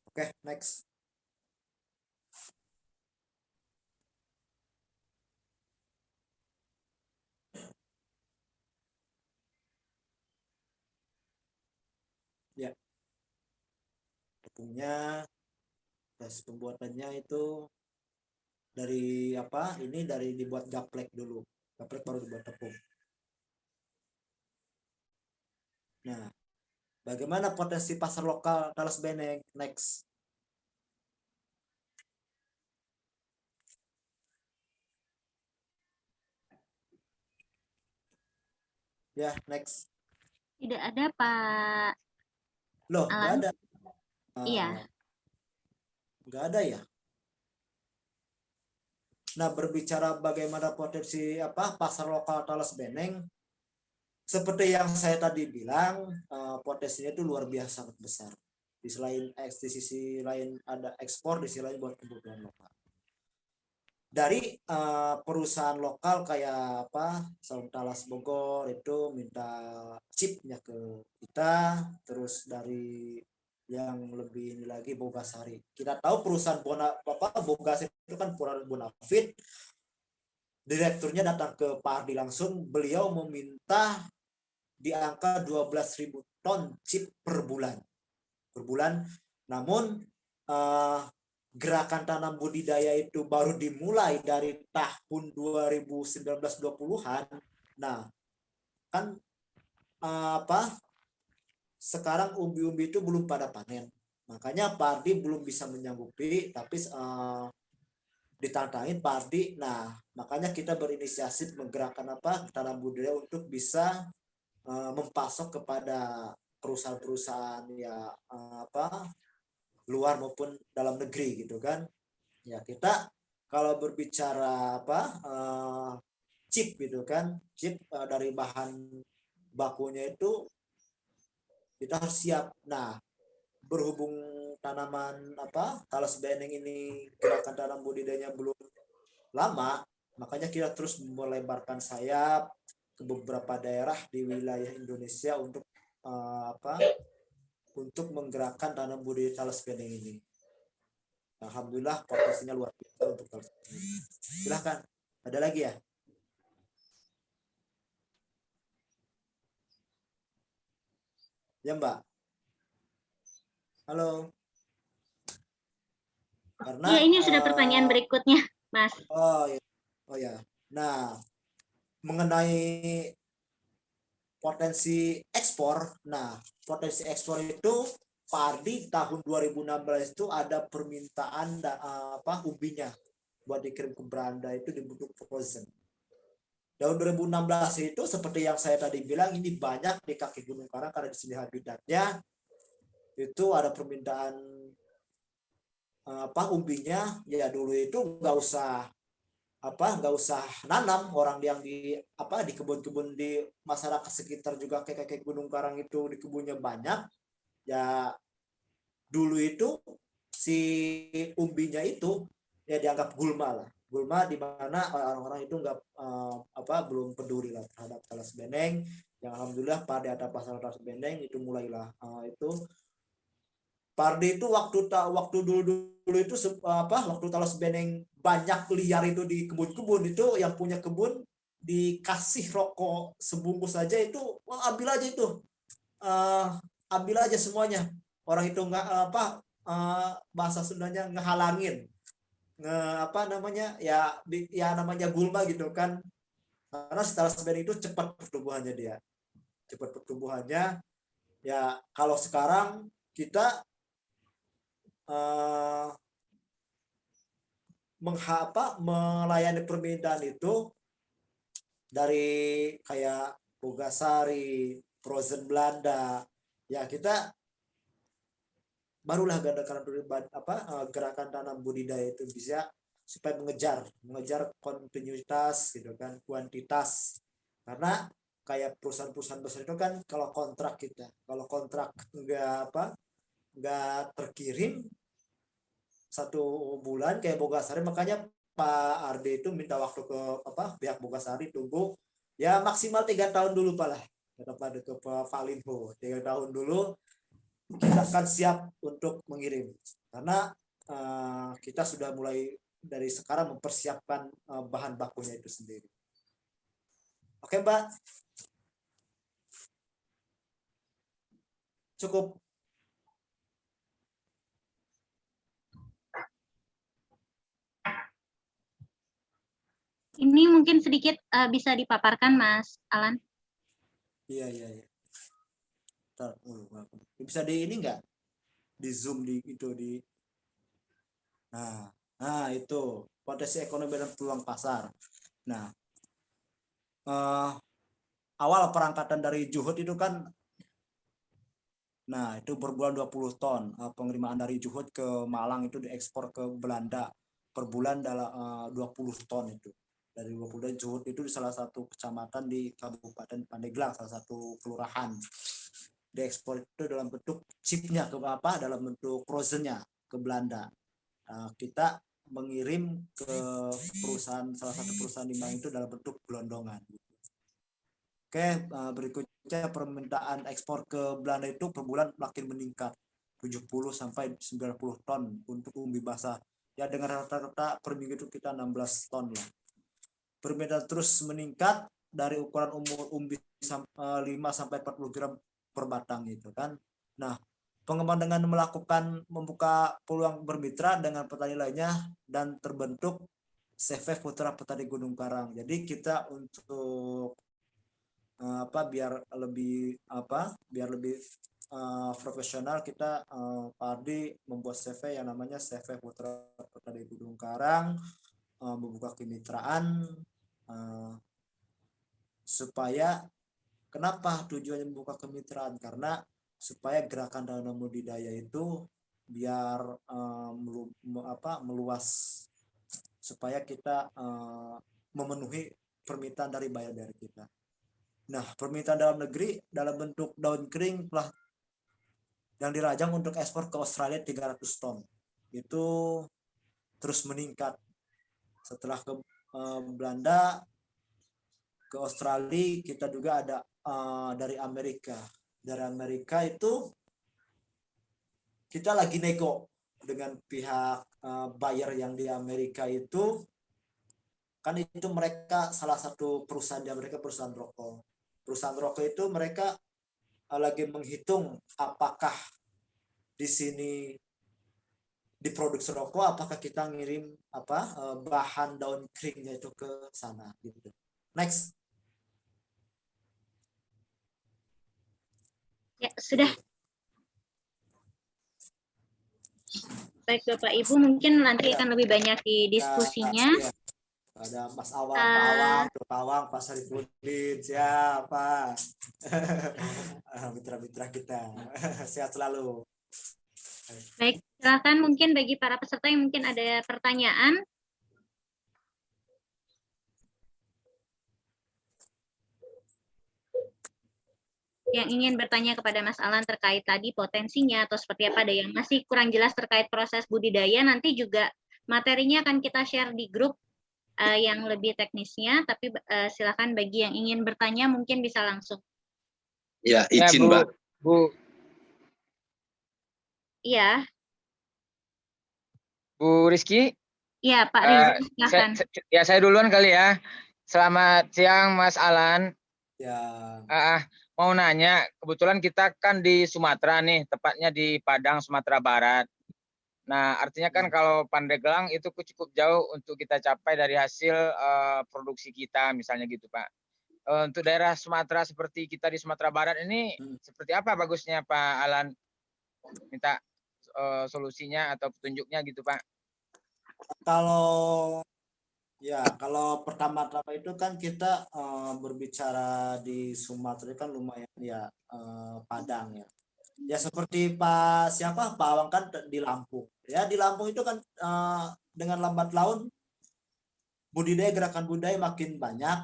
Speaker 6: Oke, next. Ya, tepungnya, proses pembuatannya itu dari dari dibuat gaplek dulu, gaplek baru dibuat tepung. Nah, bagaimana potensi pasar lokal talas beneng? Next. Ya, next.
Speaker 2: Tidak ada, Pak.
Speaker 6: Loh, nggak ada.
Speaker 2: Iya.
Speaker 6: Nggak ada ya. Nah, berbicara bagaimana potensi pasar lokal talas beneng, seperti yang saya tadi bilang, potensinya itu luar biasa sangat besar. Di sisi lain ada ekspor, di sisi lain buat kebutuhan lokal. Dari perusahaan lokal kayak Saung Talas Bogor itu minta chipnya ke kita, terus dari yang lebih ini lagi Bogasari. Kita tahu perusahaan Bogas itu kan perusahaan Bonafit. Direkturnya datang ke Pak Ardi langsung, beliau meminta di angka 12.000 ton chip per bulan. Namun gerakan tanam budidaya itu baru dimulai dari tahun 2019-20-an. Nah, kan sekarang umbi-umbi itu belum pada panen. Makanya Pak Ardi belum bisa menyanggupi, tapi ditantangin Pak Ardi. Nah, makanya kita berinisiatif menggerakkan tanam budidaya untuk bisa mempasok kepada perusahaan-perusahaan ya luar maupun dalam negeri gitu kan. Ya, kita kalau berbicara chip gitu kan, chip dari bahan bakunya itu kita harus siap. Nah, berhubung tanaman talas beneng ini gerakan tanam budidayanya belum lama, makanya kita terus melebarkan sayap ke beberapa daerah di wilayah Indonesia untuk untuk menggerakkan tanam budidaya talas beneng ini. Alhamdulillah potensinya luar biasa untuk talas beneng. Silahkan, ada lagi ya? Ya Mbak. Halo. Karena
Speaker 2: Iya, ini sudah pertanyaan berikutnya, Mas.
Speaker 6: Oh ya. Nah, mengenai potensi ekspor. Nah, potensi ekspor itu Pak Ardi tahun 2016 itu ada permintaan umbinya buat dikirim ke Belanda itu dibentuk frozen. Tahun 2016 itu seperti yang saya tadi bilang, ini banyak di kaki Gunung Karang karena di sini habitatnya. Itu ada permintaan umbinya, ya dulu itu nggak usah nanam, orang yang di kebun-kebun di masyarakat sekitar juga kayak Gunung Karang itu di kebunnya banyak. Ya dulu itu si umbinya itu ya dianggap gulma lah, di mana orang-orang itu nggak belum peduli lah terhadap talas beneng. Yang alhamdulillah pada ada pasar talas beneng itu mulailah itu Pardi itu waktu dulu itu waktu talas beneng banyak liar itu di kebun-kebun itu, yang punya kebun dikasih rokok sebungkus saja itu, ambil aja itu, ambil aja semuanya. Orang itu nggak bahasa Sundanya ngehalangin, namanya gulma gitu kan, karena talas beneng itu cepat pertumbuhannya ya. Kalau sekarang kita melayani permintaan itu dari kayak Bogasari, frozen Belanda, ya kita barulah gerakan tanam budidaya itu bisa supaya mengejar kontinuitas gitu kan, kuantitas. Karena kayak perusahaan-perusahaan besar itu kan kalau kontrak nggak terkirim 1 bulan kayak Bogasari, makanya Pak Ardi itu minta waktu ke pihak Bogasari, tunggu ya maksimal 3 tahun dulu Pak lah, kepada ke Pak Linho, 3 tahun dulu kita akan siap untuk mengirim, karena kita sudah mulai dari sekarang mempersiapkan bahan bakunya itu sendiri. Oke Mbak, cukup.
Speaker 2: Ini mungkin sedikit bisa dipaparkan, Mas Alan.
Speaker 6: Iya. Bisa di ini nggak? Di Zoom di. Nah itu potensi ekonomi dan peluang pasar. Nah, awal perangkatan dari Juhut itu kan, nah itu per bulan 20 ton. Pengiriman dari Juhut ke Malang itu diekspor ke Belanda per bulan dalam 20 ton itu. Dari 20 Juhut itu di salah satu kecamatan di Kabupaten Pandeglang, salah satu kelurahan. Diekspor itu dalam bentuk chipnya dalam bentuk frozennya ke Belanda. Kita mengirim ke salah satu perusahaan di Malang itu dalam bentuk gelondongan. Oke, berikutnya permintaan ekspor ke Belanda itu per bulan makin meningkat. 70 sampai 90 ton untuk umbi basah. Ya dengan rata-rata per minggu itu kita 16 ton lah. Permintaan terus meningkat dari ukuran umbi 5 sampai 40 gram per batang gitu kan. Nah, pengembang dengan membuka peluang bermitra dengan petani lainnya dan terbentuk CV Putra Petani Gunung Karang. Jadi kita untuk biar lebih profesional, kita Pak Ardi membuat CV yang namanya CV Putra Petani Gunung Karang, membuka kemitraan supaya, kenapa tujuannya membuka kemitraan, karena supaya gerakan danau budidaya itu biar meluas, supaya kita memenuhi permintaan dari buyer kita. Nah, permintaan dalam negeri dalam bentuk daun kering telah yang dirajang untuk ekspor ke Australia 300 ton. Itu terus meningkat. Setelah ke Belanda, ke Australia, kita juga ada dari Amerika. Dari Amerika itu kita lagi nego dengan pihak buyer yang di Amerika itu, kan itu mereka salah satu perusahaan di Amerika, perusahaan rokok. Perusahaan rokok itu mereka lagi menghitung apakah di sini diproduksi rokok, apakah kita ngirim bahan daun keringnya itu ke sana gitu. Next.
Speaker 2: Ya, sudah. Baik Bapak Ibu, mungkin nanti akan lebih banyak di diskusinya.
Speaker 6: Ya. Ada Mas Awang, Pak Awang, Pak Sarifudin, siapa? Mitra-mitra kita. Sehat selalu.
Speaker 2: Baik, silakan mungkin bagi para peserta yang mungkin ada pertanyaan. Yang ingin bertanya kepada Mas Alan terkait tadi potensinya atau seperti apa, ada yang masih kurang jelas terkait proses budidaya, nanti juga materinya akan kita share di grup yang lebih teknisnya, tapi silakan bagi yang ingin bertanya mungkin bisa langsung.
Speaker 7: Ya, izin Mbak.
Speaker 8: Bu.
Speaker 2: Iya.
Speaker 8: Bu Rizky?
Speaker 2: Iya, Pak Rizky, silakan.
Speaker 8: Saya duluan kali ya. Selamat siang, Mas Alan.
Speaker 6: Ya.
Speaker 8: Mau nanya, kebetulan kita kan di Sumatera nih, tepatnya di Padang, Sumatera Barat. Nah, artinya kan kalau Pandeglang itu cukup jauh untuk kita capai dari hasil produksi kita, misalnya gitu, Pak. Untuk daerah Sumatera seperti kita di Sumatera Barat ini, seperti apa bagusnya, Pak Alan? Minta solusinya atau petunjuknya gitu, Pak.
Speaker 6: Kalau pertama-tama itu kan kita berbicara di Sumatera kan lumayan ya, Padang ya. Ya seperti Pak Awang kan di Lampung. Ya di Lampung itu kan dengan lambat laun gerakan budidaya makin banyak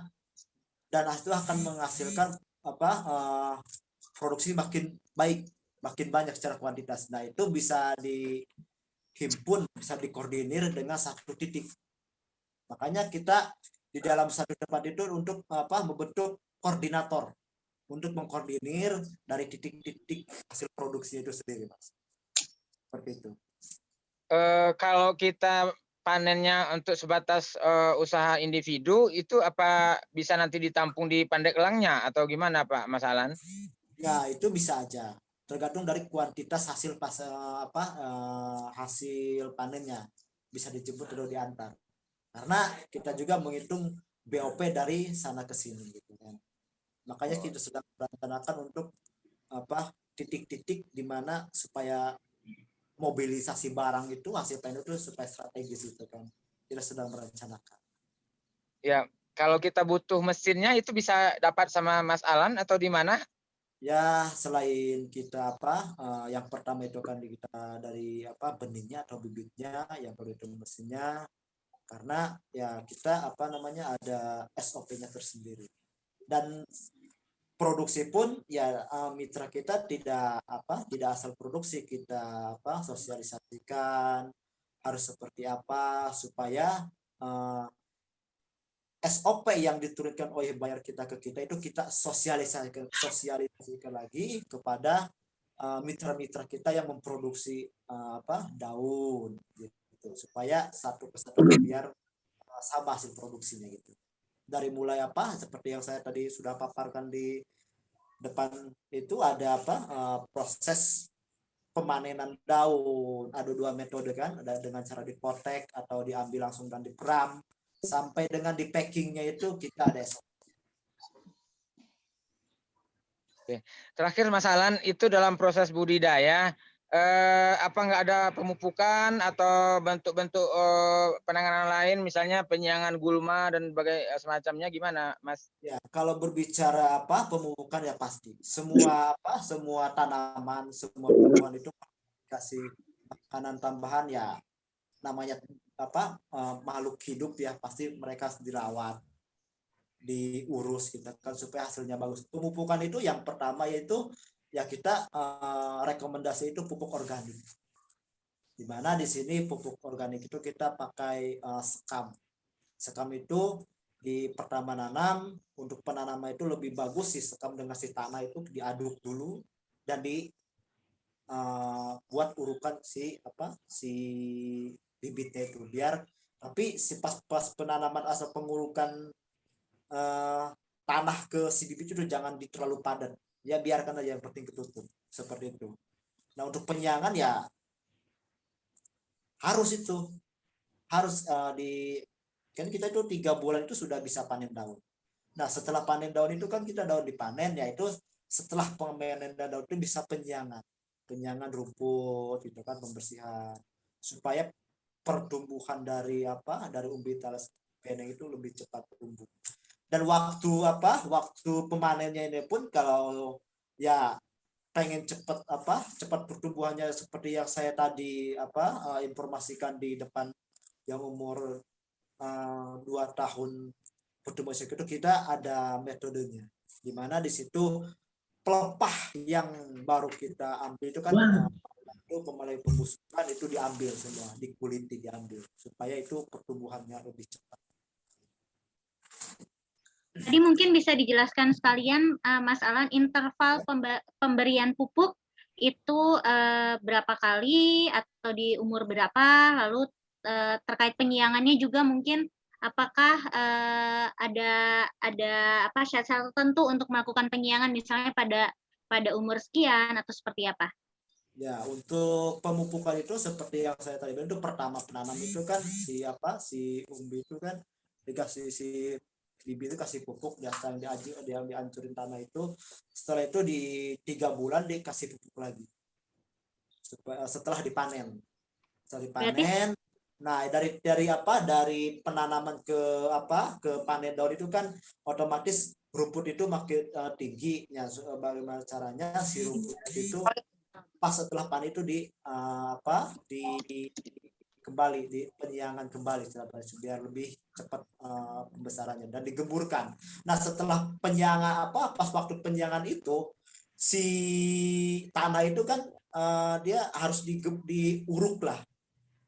Speaker 6: dan itu akan menghasilkan produksi makin baik, makin banyak secara kuantitas. Nah, itu bisa dihimpun, bisa dikoordinir dengan satu titik. Makanya kita di dalam satu tempat itu untuk membentuk koordinator untuk mengkoordinir dari titik-titik hasil produksi itu sendiri, Mas. Seperti itu.
Speaker 8: Kalau kita panennya untuk sebatas usaha individu, itu apa bisa nanti ditampung di Pandeglangnya atau gimana, Pak Mas Alan?
Speaker 6: Ya, itu bisa aja. Tergantung dari kuantitas hasil hasil panennya. Bisa dijemput atau diantar. Karena kita juga menghitung BOP dari sana ke sini gitu kan. Makanya kita sedang merencanakan untuk titik-titik di mana supaya mobilisasi barang itu hasil panen itu supaya strategis itu kan. Kita sedang merencanakan.
Speaker 8: Ya, kalau kita butuh mesinnya itu bisa dapat sama Mas Alan atau di mana?
Speaker 6: Ya, selain kita yang pertama itu kan kita dari benihnya atau bibitnya, yang kedua itu mesinnya. Karena ya kita ada SOP-nya tersendiri. Dan produksi pun ya mitra kita tidak asal produksi, kita sosialisasikan harus seperti apa supaya SOP yang diturunkan oleh buyer kita ke kita itu kita sosialisasikan lagi kepada mitra-mitra kita yang memproduksi daun gitu, supaya satu kesatuan biar sama hasil produksinya gitu. Dari mulai seperti yang saya tadi sudah paparkan di depan itu ada proses pemanenan daun, ada 2 metode kan, ada dengan cara dipotek atau diambil langsung dan diperam, sampai dengan di packingnya itu kita ada SOP.
Speaker 8: Oke. Terakhir Mas Alan, itu dalam proses budidaya apa nggak ada pemupukan atau bentuk-bentuk penanganan lain, misalnya penyiangan gulma dan semacamnya, gimana Mas?
Speaker 6: Ya, kalau berbicara pemupukan ya pasti semua semua tanaman, semua tumbuhan itu kasih makanan tambahan ya, namanya makhluk hidup ya, pasti mereka harus dirawat, diurus gitu kan supaya hasilnya bagus. Pemupukan itu yang pertama yaitu ya kita rekomendasi itu pupuk organik. Di mana di sini pupuk organik itu kita pakai sekam. Sekam itu di pertama nanam, untuk penanaman itu lebih bagus si sekam dengan si tanah itu diaduk dulu dan buat urukan si bibitnya itu, biar tapi si pas penanaman asal pengurukan tanah ke si bibit itu jangan terlalu padat ya, biarkan aja, yang penting ketutup seperti itu. Nah untuk penyiangan ya harus kan kita itu 3 bulan itu sudah bisa panen daun. Nah setelah panen daun itu kan kita daun dipanen, yaitu setelah pemanen daun itu bisa penyiangan rumput gitu kan, pembersihan supaya pertumbuhan dari umbi talas beneng itu lebih cepat tumbuh. Dan waktu pemanennya ini pun kalau ya pengen cepat pertumbuhannya seperti yang saya tadi informasikan di depan, yang umur 2 tahun pertumbuhan itu kita ada metodenya, di mana di situ pelepah yang baru kita ambil itu kan itu mulai pembusukan itu diambil semua, dikuliti diambil supaya itu pertumbuhannya lebih cepat.
Speaker 2: Tadi mungkin bisa dijelaskan sekalian, Mas Alan, interval pemberian pupuk itu berapa kali atau di umur berapa, lalu terkait penyiangannya juga mungkin apakah ada syarat tertentu untuk melakukan penyiangan, misalnya pada umur sekian atau seperti apa?
Speaker 6: Ya, untuk pemupukan itu seperti yang saya tadi bilang, itu pertama penanam itu kan si umbi itu kan dikasih si bibit itu kasih pupuk, dia dihancurin tanah itu. Setelah itu di 3 bulan dikasih pupuk lagi setelah dipanen. Nah dari penanaman ke panen daun itu kan otomatis rumput itu makin tinggi ya. Bagaimana caranya si rumput itu pas setelah panen itu kembali di penyiangan kembali biar lebih cepat pembesarannya dan digemburkan. Nah setelah penyiangan pas waktu penyiangan itu si tanah itu kan dia harus diuruk lah,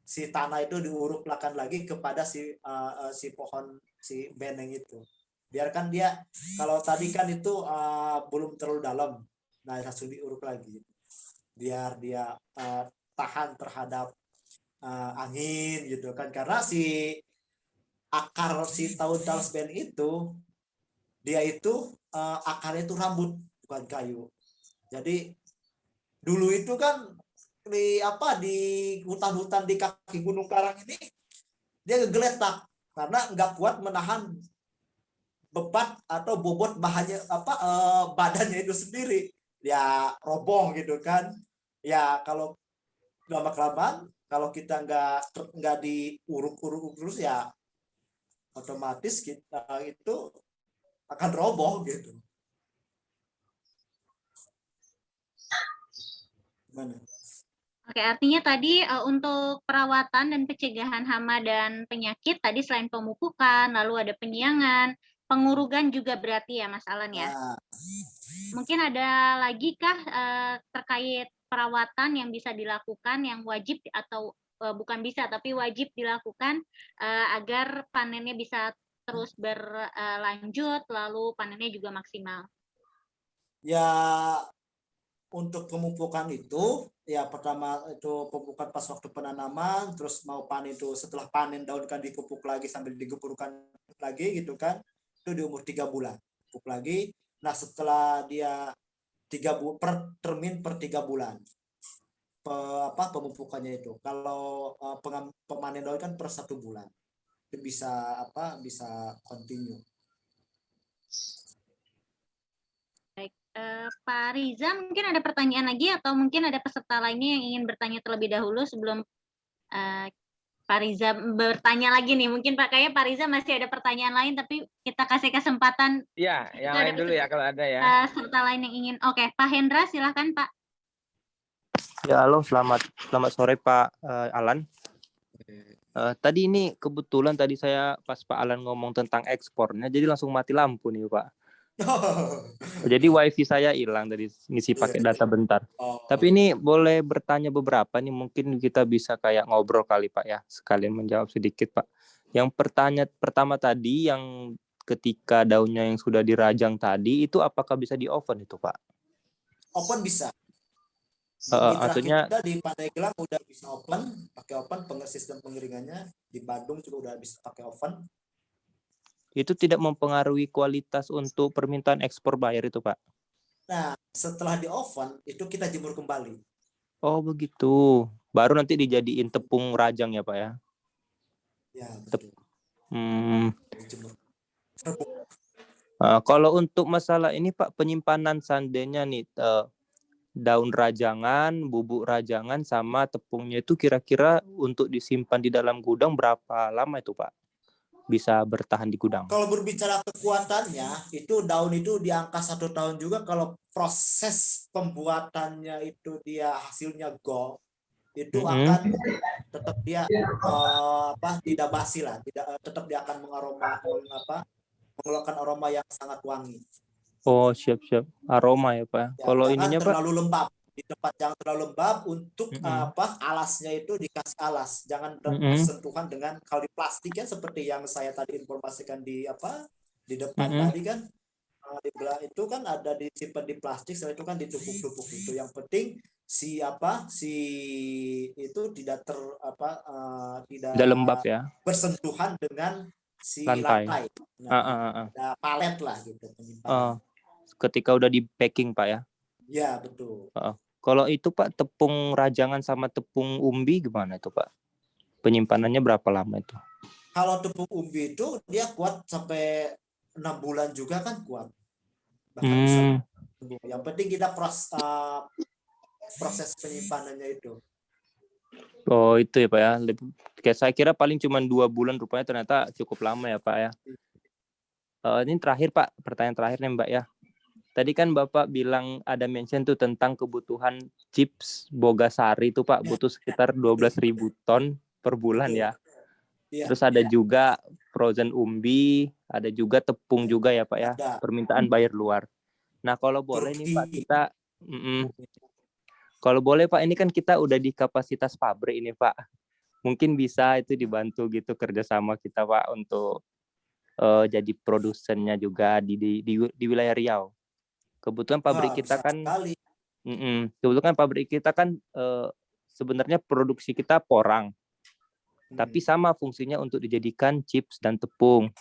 Speaker 6: si tanah itu diuruk-lakan lagi kepada si pohon si beneng itu, biarkan dia, kalau tadi kan itu belum terlalu dalam, nah langsung diuruk lagi biar dia tahan terhadap angin gitu kan, karena si akar si daun talas beneng itu dia itu akarnya itu rambut bukan kayu. Jadi dulu itu kan di hutan-hutan di kaki Gunung Karang ini dia ngegeletak karena nggak kuat menahan beban atau bobot badannya itu sendiri, ya roboh gitu kan. Ya kalau lama-kelamaan kalau kita nggak diuruk-uruk terus ya otomatis kita itu akan roboh gitu. Gimana?
Speaker 2: Oke, artinya tadi untuk perawatan dan pencegahan hama dan penyakit tadi selain pemupukan, lalu ada penyiangan, pengurugan juga berarti ya Mas Alan ya. Mungkin ada lagi kah terkait perawatan yang bisa dilakukan, yang wajib atau bukan bisa tapi wajib dilakukan agar panennya bisa terus berlanjut, lalu panennya juga maksimal?
Speaker 6: Ya untuk pemupukan itu ya pertama itu pemupukan pas waktu penanaman, terus mau panen itu setelah panen daun kan dipupuk lagi sambil digemburkan lagi gitu kan, itu di umur 3 bulan pupuk lagi. Nah setelah dia 3 per termin per 3 bulan pemupukannya itu. Kalau pemanen daun kan per 1 bulan itu bisa bisa continue.
Speaker 2: Pak Riza, mungkin ada pertanyaan lagi atau mungkin ada peserta lainnya yang ingin bertanya terlebih dahulu sebelum Pak Riza bertanya lagi nih. Mungkin kayak Pak Riza masih ada pertanyaan lain, tapi kita kasih kesempatan.
Speaker 8: Iya, yang lain dulu ya kalau ada ya.
Speaker 2: Peserta lain yang ingin. Oke, Pak Hendra, silahkan Pak.
Speaker 4: Ya, halo, selamat sore Pak Alan. Tadi ini kebetulan tadi saya pas Pak Alan ngomong tentang ekspornya, jadi langsung mati lampu nih Pak. Jadi wifi saya hilang tadi ngisi pakai data bentar. Tapi ini boleh bertanya beberapa nih, mungkin kita bisa kayak ngobrol kali Pak ya, sekalian menjawab sedikit Pak. Yang pertama tadi yang ketika daunnya yang sudah dirajang tadi itu apakah bisa di oven itu Pak?
Speaker 6: Oven bisa.
Speaker 4: Artinya
Speaker 6: kita di Pandeglang udah bisa oven, pakai oven sistem pengeringannya. Di Bandung juga udah bisa pakai oven.
Speaker 4: Itu tidak mempengaruhi kualitas untuk permintaan ekspor buyer itu Pak?
Speaker 6: Nah, setelah di oven itu kita jemur kembali.
Speaker 4: Oh begitu. Baru nanti dijadiin tepung rajang ya Pak ya?
Speaker 6: Ya betul. Dijemur.
Speaker 4: Kalau untuk masalah ini Pak, penyimpanan seandainya nih daun rajangan, bubuk rajangan sama tepungnya itu kira-kira untuk disimpan di dalam gudang berapa lama itu Pak? Bisa bertahan di gudang?
Speaker 6: Kalau berbicara kekuatannya, itu daun itu di angka 1 tahun juga. Kalau proses pembuatannya itu dia hasilnya gold, itu akan tetap dia tidak basi lah, tetap dia akan mengeluarkan aroma yang sangat wangi.
Speaker 4: Oh siap aroma ya Pak.
Speaker 6: Ya,
Speaker 4: Kalau
Speaker 6: jangan
Speaker 4: ininya
Speaker 6: terlalu
Speaker 4: Pak?
Speaker 6: lembab. Di tempat jangan terlalu lembab untuk alasnya itu dikasih alas, jangan bersentuhan dengan kalau di plastik ya seperti yang saya tadi informasikan di depan tadi kan di belah itu kan ada disimpan di plastik, setelah itu kan ditumpuk-tumpuk itu. Yang penting itu tidak tidak
Speaker 4: lembab ya,
Speaker 6: bersentuhan dengan si
Speaker 4: lantai.
Speaker 6: Ada palet lah gitu penyimpanan.
Speaker 4: Ketika udah di packing Pak ya?
Speaker 6: Ya betul.
Speaker 4: Kalau itu Pak, tepung rajangan sama tepung umbi gimana itu Pak? Penyimpanannya berapa lama itu?
Speaker 6: Kalau tepung umbi itu dia kuat sampai 6 bulan juga kan kuat. Bahkan bisa. Yang penting kita proses penyimpanannya itu.
Speaker 4: Oh itu ya Pak ya. Kayak saya kira paling cuma 2 bulan, rupanya ternyata cukup lama ya Pak ya. Ini terakhir Pak, pertanyaan terakhir nih Mbak ya. Tadi kan Bapak bilang ada mention tuh tentang kebutuhan chips Bogasari itu Pak, butuh sekitar 12.000 ton per bulan ya. Terus ada juga frozen umbi, ada juga tepung juga ya Pak ya, permintaan buyer luar. Nah kalau boleh nih Pak kita, kalau boleh Pak, ini kan kita udah di kapasitas pabrik ini Pak. Mungkin bisa itu dibantu gitu kerjasama kita Pak untuk jadi produsennya juga di wilayah Riau. Kebetulan pabrik kita kan, kebetulan pabrik kita kan sebenarnya produksi kita porang, tapi sama fungsinya untuk dijadikan chips dan tepung.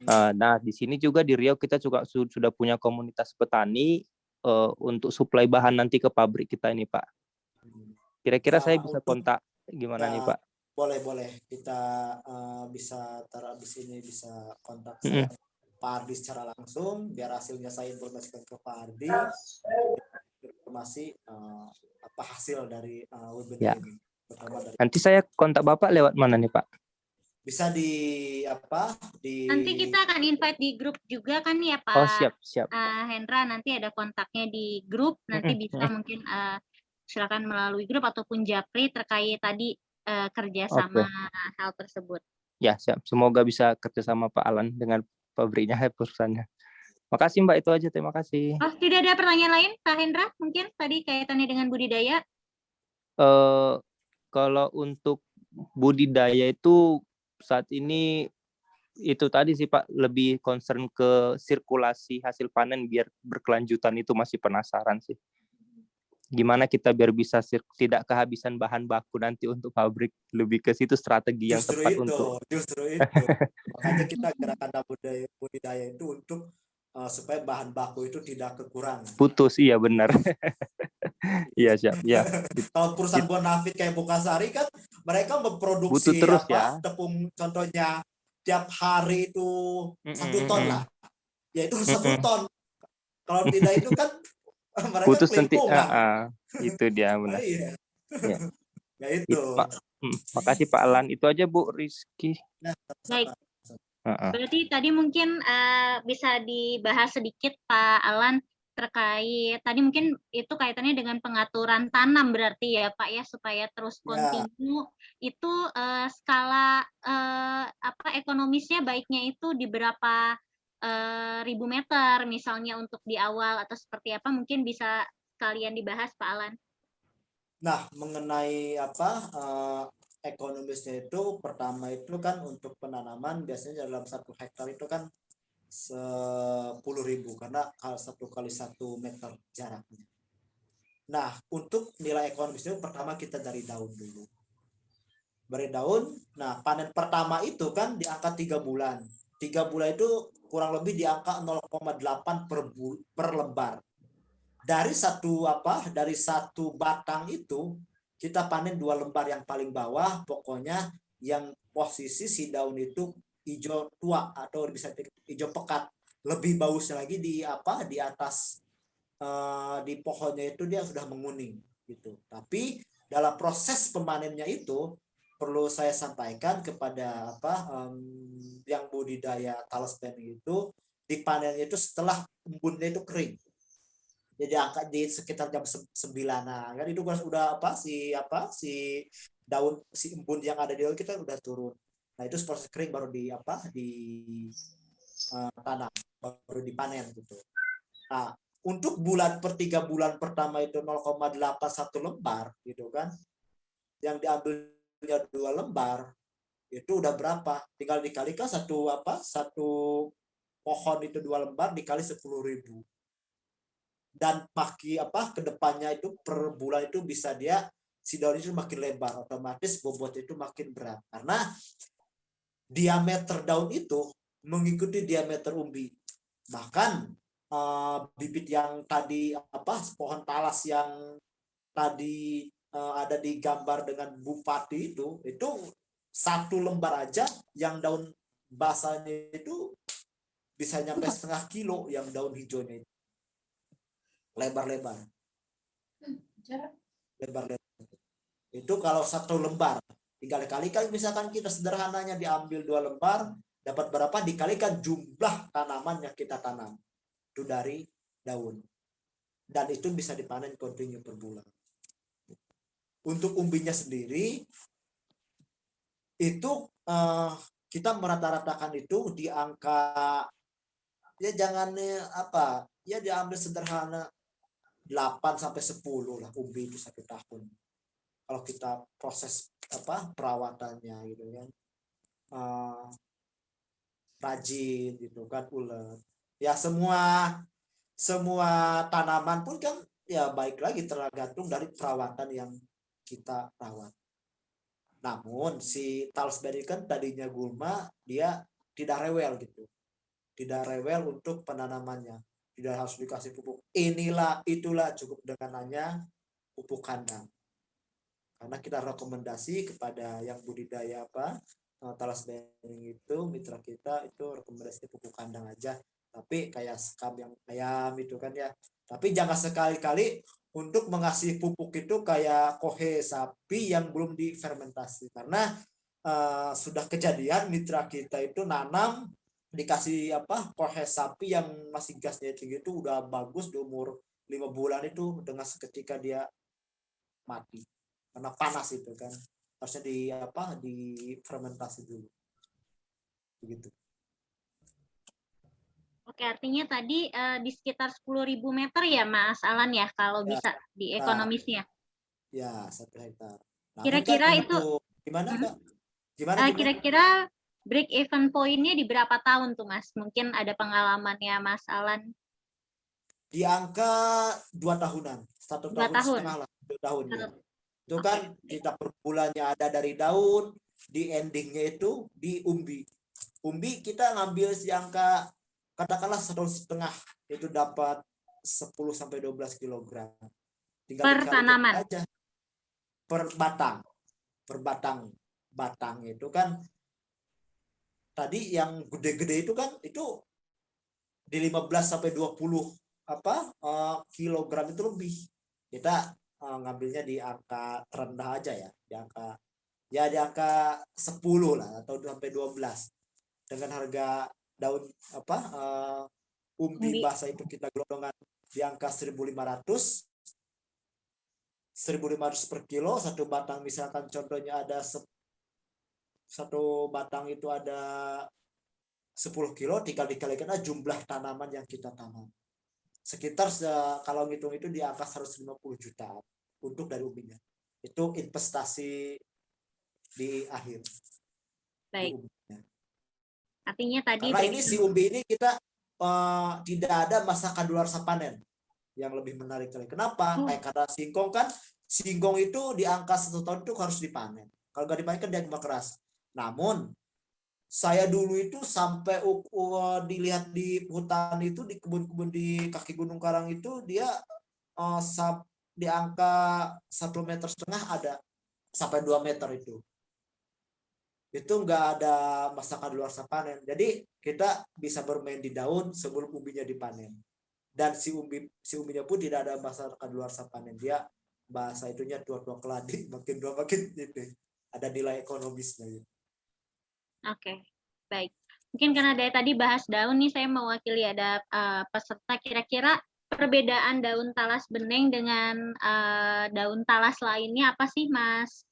Speaker 4: Nah di sini juga di Riau kita juga sudah punya komunitas petani untuk suplai bahan nanti ke pabrik kita ini Pak. Kira-kira saya bisa kontak gimana nih Pak?
Speaker 6: Boleh kita bisa habis ini bisa kontak saya. Pak Ardi secara langsung, biar hasilnya saya informasikan ke Pak Ardi, informasi hasil dari webinar ini.
Speaker 4: Nanti saya kontak Bapak lewat mana nih Pak?
Speaker 6: Bisa
Speaker 2: nanti kita akan invite di grup juga kan ya Pak?
Speaker 4: Oh siap.
Speaker 2: Hendra, nanti ada kontaknya di grup, nanti bisa mungkin silakan melalui grup ataupun Japri terkait tadi kerjasama hal tersebut. Ya
Speaker 4: siap, semoga bisa kerjasama Pak Alan dengan pabriknya, perusahaannya. Makasih Mbak, itu aja, terima kasih.
Speaker 2: Tidak ada pertanyaan lain Pak Hendra mungkin tadi kaitannya dengan budidaya?
Speaker 4: Kalau untuk budidaya itu saat ini itu tadi sih Pak, lebih concern ke sirkulasi hasil panen biar berkelanjutan, itu masih penasaran sih. gimana kita biar bisa tidak kehabisan bahan baku nanti untuk pabrik, lebih ke situ strategi yang
Speaker 6: Justru
Speaker 4: tepat
Speaker 6: itu,
Speaker 4: untuk
Speaker 6: justru itu. Makanya kita gerakan budidaya itu untuk supaya bahan baku itu tidak kekurangan.
Speaker 4: putus. Iya benar. Iya siap ya.
Speaker 6: Kalau perusahaan Bonafit kayak Bukasari kan mereka
Speaker 4: Butuh
Speaker 6: memproduksi
Speaker 4: terus ya.
Speaker 6: tepung contohnya tiap hari itu 1 ton lah, yaitu 1 ton. Kalau tidak itu kan mereka
Speaker 4: Putus nanti.
Speaker 6: kelimpungan.
Speaker 4: Itu dia benar.
Speaker 6: Iya.
Speaker 4: Ya.
Speaker 6: Ya itu.
Speaker 4: Makasih Pak Alan. Itu aja Bu Rizky.
Speaker 6: Nah,
Speaker 2: Baik. Berarti tadi mungkin bisa dibahas sedikit Pak Alan terkait tadi mungkin itu kaitannya dengan pengaturan tanam berarti ya Pak ya, supaya terus kontinu itu skala ekonomisnya baiknya itu di berapa ribu meter misalnya untuk di awal atau seperti apa, mungkin bisa sekalian dibahas Pak Alan.
Speaker 6: Nah, mengenai ekonomisnya itu pertama itu kan untuk penanaman biasanya dalam 1 hektar itu kan 10.000 karena 1 kali 1 meter jaraknya. Nah, untuk nilai ekonomisnya pertama kita dari daun dulu. Dari daun, nah panen pertama itu kan di angka 3 bulan. 3 bulan itu kurang lebih di angka 0,8 per lembar. Dari dari satu batang itu kita panen 2 lembar yang paling bawah, pokoknya yang posisi si daun itu hijau tua atau bisa hijau pekat. Lebih bagusnya lagi di atas di pohonnya itu dia sudah menguning gitu. Tapi dalam proses pemanennya itu perlu saya sampaikan kepada yang budidaya talas bening itu, dipanennya itu setelah embunnya itu kering. Jadi angka di sekitar jam 9-an kan itu udah si daun si embun yang ada di daun kita udah turun. Nah itu proses kering baru tanam, baru dipanen gitu. Nah untuk 3 bulan pertama itu 0,81 lembar gitu kan, yang diambilnya 2 lembar itu udah berapa? Tinggal dikalikan satu pohon itu 2 lembar dikali 10.000. Dan kedepannya itu per bulan itu bisa si daun itu makin lebar, otomatis bobot itu makin berat karena diameter daun itu mengikuti diameter umbi. Bahkan bibit yang tadi pohon talas yang tadi ada di gambar dengan bupati itu 1 lembar aja yang daun basahnya itu bisa nyampe 0,5 kilo yang daun hijaunya itu. Lebar-lebar. Itu kalau 1 lembar. Tinggal dikalikan, misalkan kita sederhananya diambil 2 lembar, dapat berapa, dikalikan jumlah tanaman yang kita tanam. Itu dari daun. Dan itu bisa dipanen kontinu per bulan. Untuk umbinya sendiri, itu kita merata-ratakan itu di angka, ya jangan diambil sederhana 8-10 lah umbi itu 1 tahun. Kalau kita proses perawatannya gitu kan, rajin gitu kan, ulet. Ya semua tanaman pun kan ya baik lagi tergantung dari perawatan yang kita rawat. Namun si talas bening kan tadinya gulma, dia tidak rewel gitu. Tidak rewel untuk penanamannya. Tidak harus dikasih pupuk itulah cukup dengan hanya pupuk kandang. Karena kita rekomendasi kepada yang budidaya talas bening itu, mitra kita itu rekomendasi pupuk kandang aja. Tapi kayak sekam yang ayam itu kan ya. Tapi jangan sekali-kali untuk mengasih pupuk itu kayak kohe sapi yang belum difermentasi. Karena sudah kejadian mitra kita itu nanam dikasih kohe sapi yang masih gasnya tinggi itu udah bagus, di umur 5 bulan itu dengan seketika dia mati karena panas itu kan. Harusnya di fermentasi dulu begitu.
Speaker 2: Oke, artinya tadi di sekitar 10.000 meter ya Mas Alan ya kalau bisa di ekonomisnya.
Speaker 6: Ya, 1 hektar.
Speaker 2: Kira-kira itu
Speaker 6: gimana Mbak? Gimana?
Speaker 2: Kira-kira break even point-nya di berapa tahun tuh Mas? Mungkin ada pengalamannya Mas Alan.
Speaker 6: di angka 2 tahunan, 1
Speaker 2: 2
Speaker 6: tahun
Speaker 2: tahun.
Speaker 6: setengah lah, 2 tahun ya.
Speaker 2: Satu-
Speaker 6: Itu kan kita per bulannya ada dari daun, di endingnya itu di umbi. Umbi kita ngambil di angka katakanlah 1,5 tahun itu dapat 10 sampai 12 kilogram. Tinggal
Speaker 2: Per
Speaker 6: dikalikan
Speaker 2: tanaman.
Speaker 6: aja per batang. Per batang itu kan tadi yang gede-gede itu kan itu di 15 sampai 20 kilogram itu lebih. Kita ngambilnya di angka terendah aja ya, di angka 10 lah atau sampai 12 dengan harga daun umbi
Speaker 2: Umbi.
Speaker 6: basah itu kita gelondongan di angka 1.500 per kilo. Satu batang misalkan contohnya ada satu batang itu ada 10 kilo, tinggal dikalikan aja jumlah tanaman yang kita tanam. Sekitar kalau ngitung itu di angka 150 juta untuk dari umbinya. Itu investasi di akhir.
Speaker 2: Baik.
Speaker 6: Di umbinya.
Speaker 2: Artinya tadi
Speaker 6: Karena ini si umbi ini kita tidak ada masa kadaluarsa panen yang lebih menarik lagi. Kenapa? Karena singkong kan, singkong itu di angka 1 tahun itu harus dipanen. Kalau nggak dipanen kan dia cuma keras. Namun saya dulu itu sampai dilihat di hutan itu, di kebun-kebun di kaki Gunung Karang itu dia di angka 1,5 meter ada sampai 2 meter itu nggak ada masa kadaluarsa panen. Jadi kita bisa bermain di daun sebelum umbinya dipanen. Dan si umbinya pun tidak ada masa kadaluarsa panen. Dia bahasa itunya tua-tua keladi, makin tua makin itu ada nilai ekonomisnya gitu.
Speaker 2: Oke, baik. Mungkin karena dari tadi bahas daun nih, saya mewakili ada peserta. Kira-kira perbedaan daun talas bening dengan daun talas lainnya apa sih, Mas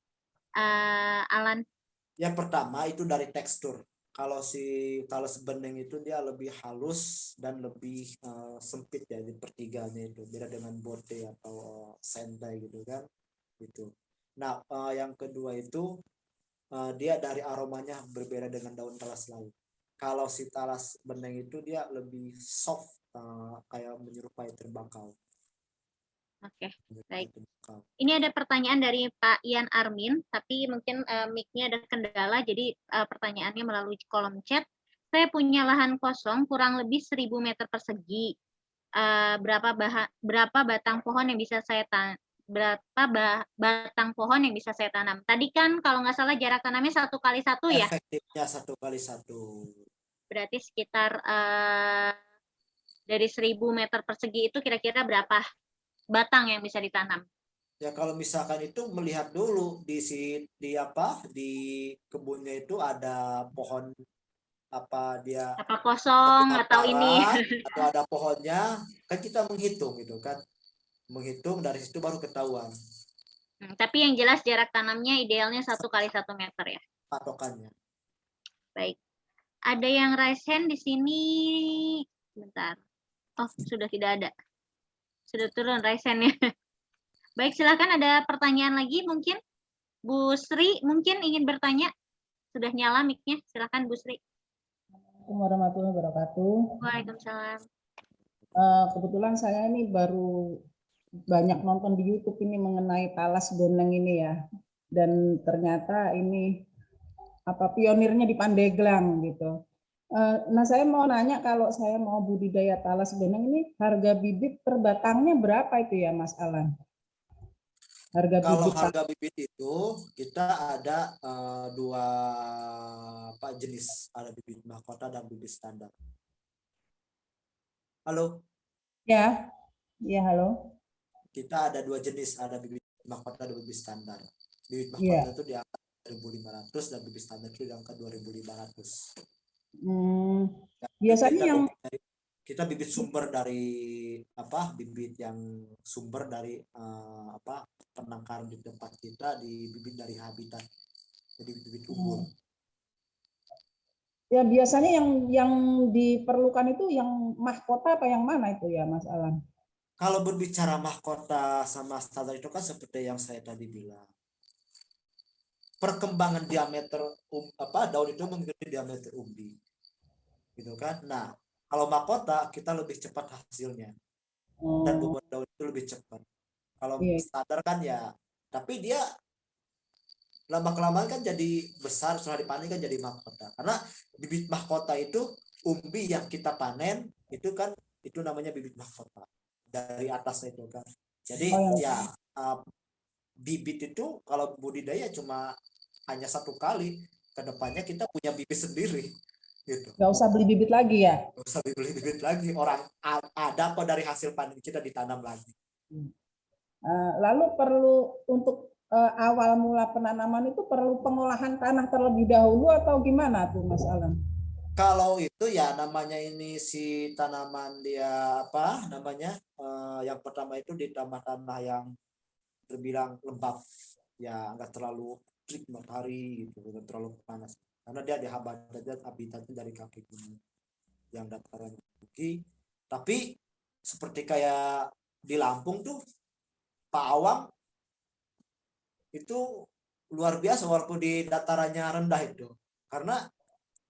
Speaker 2: Alan?
Speaker 6: Yang pertama itu dari tekstur. Kalau si talas bening itu dia lebih halus dan lebih sempit ya di pertiganya itu. Beda dengan bote atau sendai gitu kan. Gitu. Nah, yang kedua itu dia dari aromanya berbeda dengan daun talas lain. Kalau si talas bening itu dia lebih soft, kayak menyerupai tembakau.
Speaker 2: Oke, baik. Ini ada pertanyaan dari Pak Ian Armin, tapi mungkin mic-nya ada kendala, jadi pertanyaannya melalui kolom chat. Saya punya lahan kosong kurang lebih 1.000 meter persegi. Berapa batang pohon yang bisa saya tanam? Batang pohon yang bisa saya tanam? Tadi kan kalau nggak salah jarak tanamnya 1 kali 1 ya?
Speaker 6: Efektifnya 1 kali 1.
Speaker 2: Berarti sekitar dari 1.000 meter persegi itu kira-kira berapa batang yang bisa ditanam?
Speaker 6: Ya kalau misalkan itu melihat dulu di kebunnya itu ada pohon dia
Speaker 2: apa kosong atau ini
Speaker 6: atau ada pohonnya, kan kita menghitung gitu kan, dari situ baru ketahuan.
Speaker 2: Tapi yang jelas jarak tanamnya idealnya 1 kali 1 meter ya
Speaker 6: patokannya.
Speaker 2: Baik, ada yang raise hand di sini. Bentar. Oh, sudah tidak ada. Sudah turun raise hand-nya. Baik, silakan ada pertanyaan lagi mungkin. Bu Sri mungkin ingin bertanya. Sudah nyala mic-nya. Silakan Bu Sri.
Speaker 1: Assalamualaikum warahmatullahi wabarakatuh.
Speaker 2: Waalaikumsalam.
Speaker 1: Kebetulan saya ini baru banyak nonton di YouTube ini mengenai talas boneng ini ya. Dan ternyata ini pionirnya di Pandeglang gitu. Nah, saya mau nanya, kalau saya mau budidaya talas boneng ini harga bibit per batangnya berapa itu ya, Mas Alan?
Speaker 6: Kalau harga bibit itu kita ada 2 jenis, ada bibit mahkota dan bibit standar. Halo?
Speaker 1: Ya, halo.
Speaker 6: Kita ada 2 jenis, ada bibit mahkota dan bibit standar. Bibit mahkota itu di angka 1.500 dan bibit standar itu di angka 2.500.
Speaker 1: Biasanya yang
Speaker 6: kita bibit sumber dari bibit yang sumber dari penangkaran di tempat kita, di bibit dari habitat, jadi bibit unggul.
Speaker 1: Ya biasanya yang diperlukan itu yang mahkota apa yang mana itu ya, Mas Alan?
Speaker 6: Kalau berbicara mahkota sama standar itu kan seperti yang saya tadi bilang, perkembangan diameter daun itu mengikuti diameter umbi, gitu kan. Nah, kalau mahkota kita lebih cepat hasilnya. dan
Speaker 1: Oh,
Speaker 6: bobot daun itu lebih cepat. Kalau
Speaker 1: iya.
Speaker 6: standar kan ya, tapi dia lama kelamaan kan jadi besar, setelah dipanen kan jadi mahkota. Karena bibit mahkota itu umbi yang kita panen itu kan itu namanya bibit mahkota dari atasnya itu kan. Jadi
Speaker 1: Oh,
Speaker 6: ya bibit itu kalau budidaya cuma hanya 1 kali, kedepannya kita punya bibit sendiri gitu.
Speaker 1: nggak usah beli bibit lagi ya.
Speaker 6: Nggak usah beli bibit lagi, orang ada kok dari hasil panen kita ditanam lagi.
Speaker 1: Lalu perlu untuk awal mula penanaman itu perlu pengolahan tanah terlebih dahulu atau gimana tuh Mas Alam?
Speaker 6: Kalau itu ya namanya ini si tanaman dia apa namanya yang pertama itu di tanah yang terbilang lembab, ya nggak terlalu terik matahari gitu, nggak terlalu panas karena dia di habitatnya dari kaki gunung yang dataran tinggi. Tapi seperti kayak di Lampung tuh Pak Awang itu luar biasa walaupun di datarannya rendah itu, karena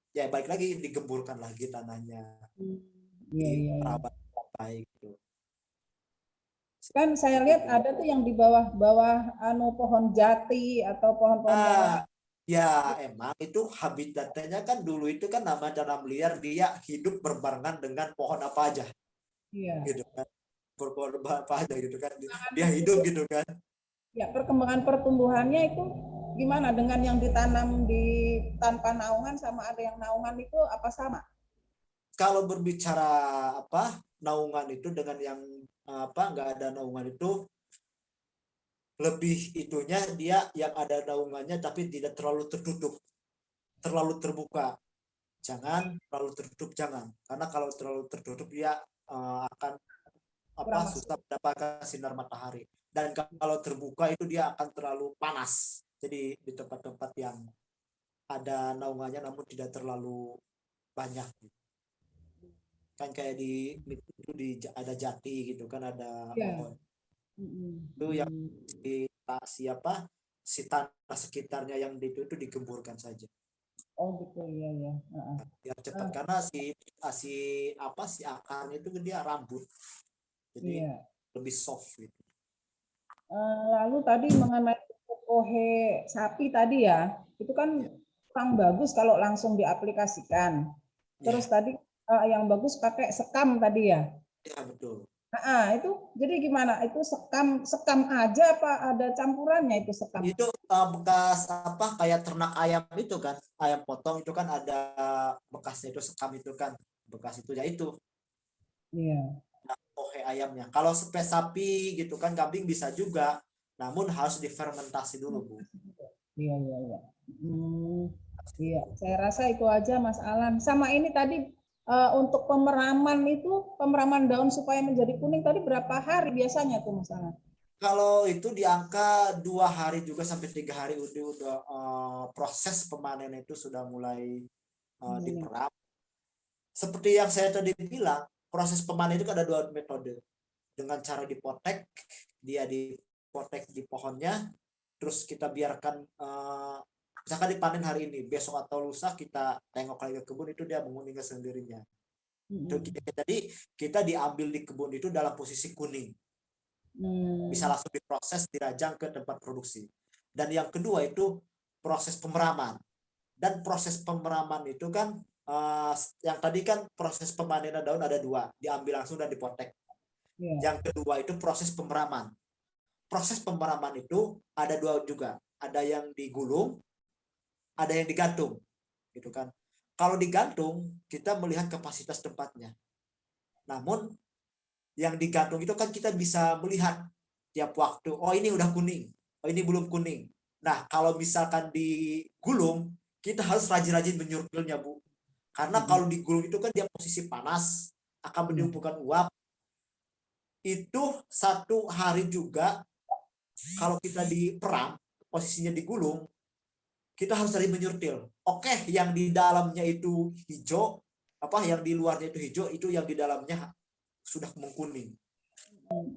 Speaker 6: ya baik lagi digemburkan lagi tanahnya,
Speaker 1: Iya.
Speaker 6: dirawat baik gitu.
Speaker 1: Kan saya lihat ada tuh yang di bawah-bawah pohon jati atau pohon-pohon yang lain.
Speaker 6: Ya emang itu habitatnya kan dulu itu kan nama tanam liar, dia hidup berbarengan dengan pohon apa aja
Speaker 1: Iya.
Speaker 6: gitu kan, pohon apa aja gitu kan, dia hidup gitu kan.
Speaker 1: Ya, perkembangan pertumbuhannya itu gimana dengan yang ditanam di tanpa naungan sama ada yang naungan itu apa sama?
Speaker 6: Kalau berbicara apa naungan itu dengan yang apa nggak ada naungan itu lebih itunya, dia yang ada naungannya tapi tidak terlalu tertutup, terlalu terbuka. Jangan terlalu tertutup, jangan, karena kalau terlalu tertutup dia akan apa susah mendapatkan sinar matahari, dan kalau terbuka itu dia akan terlalu panas. Jadi di tempat-tempat yang ada naungannya namun tidak terlalu banyak kan, kayak di itu ada jati gitu kan, ada pohon itu yang siapa si tanah sekitarnya yang itu digemburkan saja.
Speaker 1: Oh gitu ya.
Speaker 6: Biar cepat karena si apa si akarnya itu dia rambut, jadi lebih soft gitu.
Speaker 1: Lalu tadi mengenai kohe sapi tadi ya, itu kan kurang bagus kalau langsung diaplikasikan. Terus tadi yang bagus pakai sekam tadi ya.
Speaker 6: Ya betul.
Speaker 1: Itu jadi gimana? Itu sekam aja apa ada campurannya itu sekam?
Speaker 6: Itu bekas apa kayak ternak ayam itu kan, ayam potong itu kan ada bekasnya itu sekam itu kan, bekas itu ya itu.
Speaker 1: Iya.
Speaker 6: Nah, kohe ayamnya. Kalau sapi gitu kan, kambing bisa juga, namun harus difermentasi dulu Bu.
Speaker 1: Iya. Iya, saya rasa itu aja Mas Alan. Sama ini tadi untuk pemeraman itu, pemeraman daun supaya menjadi kuning tadi berapa hari biasanya tuh Mas Alan?
Speaker 6: Kalau itu di angka 2 hari juga sampai 3 hari udah proses pemanen itu sudah mulai diperam. Seperti yang saya tadi bilang, proses pemanen itu ada 2 metode. Dengan cara dipotek, dia dipotek di pohonnya, terus kita biarkan misalkan dipanen hari ini, besok atau lusa kita tengok lagi ke kebun itu dia menguning sendirinya. Jadi kita diambil di kebun itu dalam posisi kuning, bisa langsung diproses, dirajang ke tempat produksi. Dan yang kedua itu proses pemeraman. Dan proses pemeraman itu kan yang tadi kan proses pemanenan daun ada 2, diambil langsung dan dipotek. Yang kedua itu proses pemeraman. Proses pemeraman itu ada 2 juga, ada yang digulung, ada yang digantung, gitu kan. Kalau digantung kita melihat kapasitas tempatnya. Namun yang digantung itu kan kita bisa melihat tiap waktu, oh ini udah kuning, oh ini belum kuning. Nah kalau misalkan digulung kita harus rajin-rajin menyurtilnya Bu, karena kalau digulung itu kan dia posisi panas, akan menimbulkan uap. Itu 1 hari juga kalau kita diperam posisinya digulung, kita harus dari menyurtil. Oke, yang di dalamnya itu hijau, apa yang di luarnya itu hijau, itu yang di dalamnya sudah mengkuning.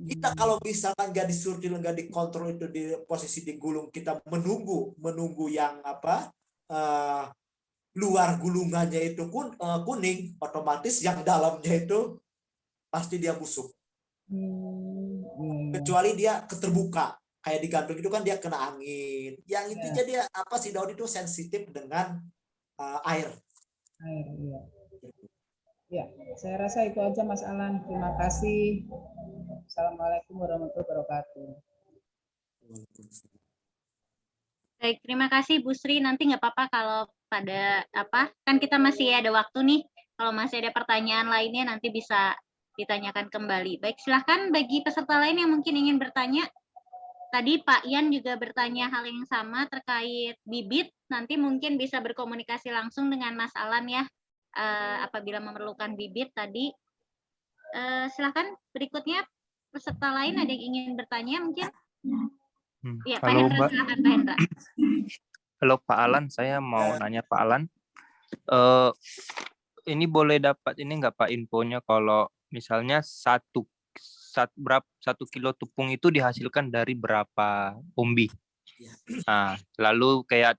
Speaker 6: Kita kalau misalkan nggak disurtil, nggak dikontrol itu di posisi digulung, kita menunggu yang apa luar gulungannya itu kuning, otomatis yang dalamnya itu pasti dia busuk.
Speaker 1: Iya.
Speaker 6: Kecuali dia keterbuka, kayak di gandum itu kan dia kena angin. Yang intinya dia apa sih, daun itu sensitif dengan air.
Speaker 1: Air, iya. Ya, saya rasa itu aja Mas Alan. Terima kasih. Assalamualaikum warahmatullahi wabarakatuh.
Speaker 2: Baik, terima kasih Bu Sri. Nanti nggak apa-apa kalau pada kan kita masih ada waktu nih. Kalau masih ada pertanyaan lainnya nanti bisa ditanyakan kembali. Baik, silahkan bagi peserta lain yang mungkin ingin bertanya. Tadi Pak Ian juga bertanya hal yang sama terkait bibit. Nanti mungkin bisa berkomunikasi langsung dengan Mas Alan ya, apabila memerlukan bibit tadi. Silahkan berikutnya peserta lain ada yang ingin bertanya mungkin? Ya, Pak
Speaker 4: Halo
Speaker 2: Hendra,
Speaker 4: Mbak.
Speaker 2: silakan Pak Hendra.
Speaker 4: Halo Pak Alan, saya mau nanya Pak Alan. Ini boleh dapat ini nggak Pak infonya kalau misalnya satu kilo tepung itu dihasilkan dari berapa umbi? Nah, lalu kayak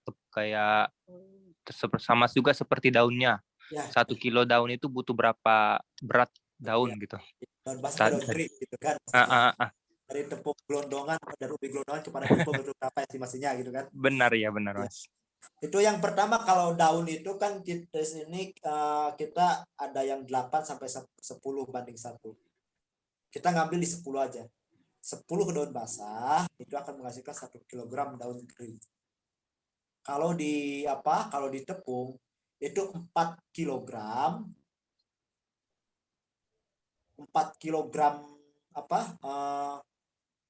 Speaker 4: sama juga seperti daunnya. 1 kilo daun itu butuh berapa berat daun gitu?
Speaker 6: Daun basah ke daun kering gitu kan. Dari tepung gelondongan, dari ubi gelondongan kepada tepung itu berapa estimasinya gitu kan?
Speaker 4: Benar ya, benar Mas.
Speaker 6: Itu yang pertama, kalau daun itu kan kita sini kita ada yang 8 sampai 10 banding 1. Kita ngambil di 10 aja. 10 daun basah itu akan menghasilkan 1 kg daun kering. Kalau di tepung itu 4 kg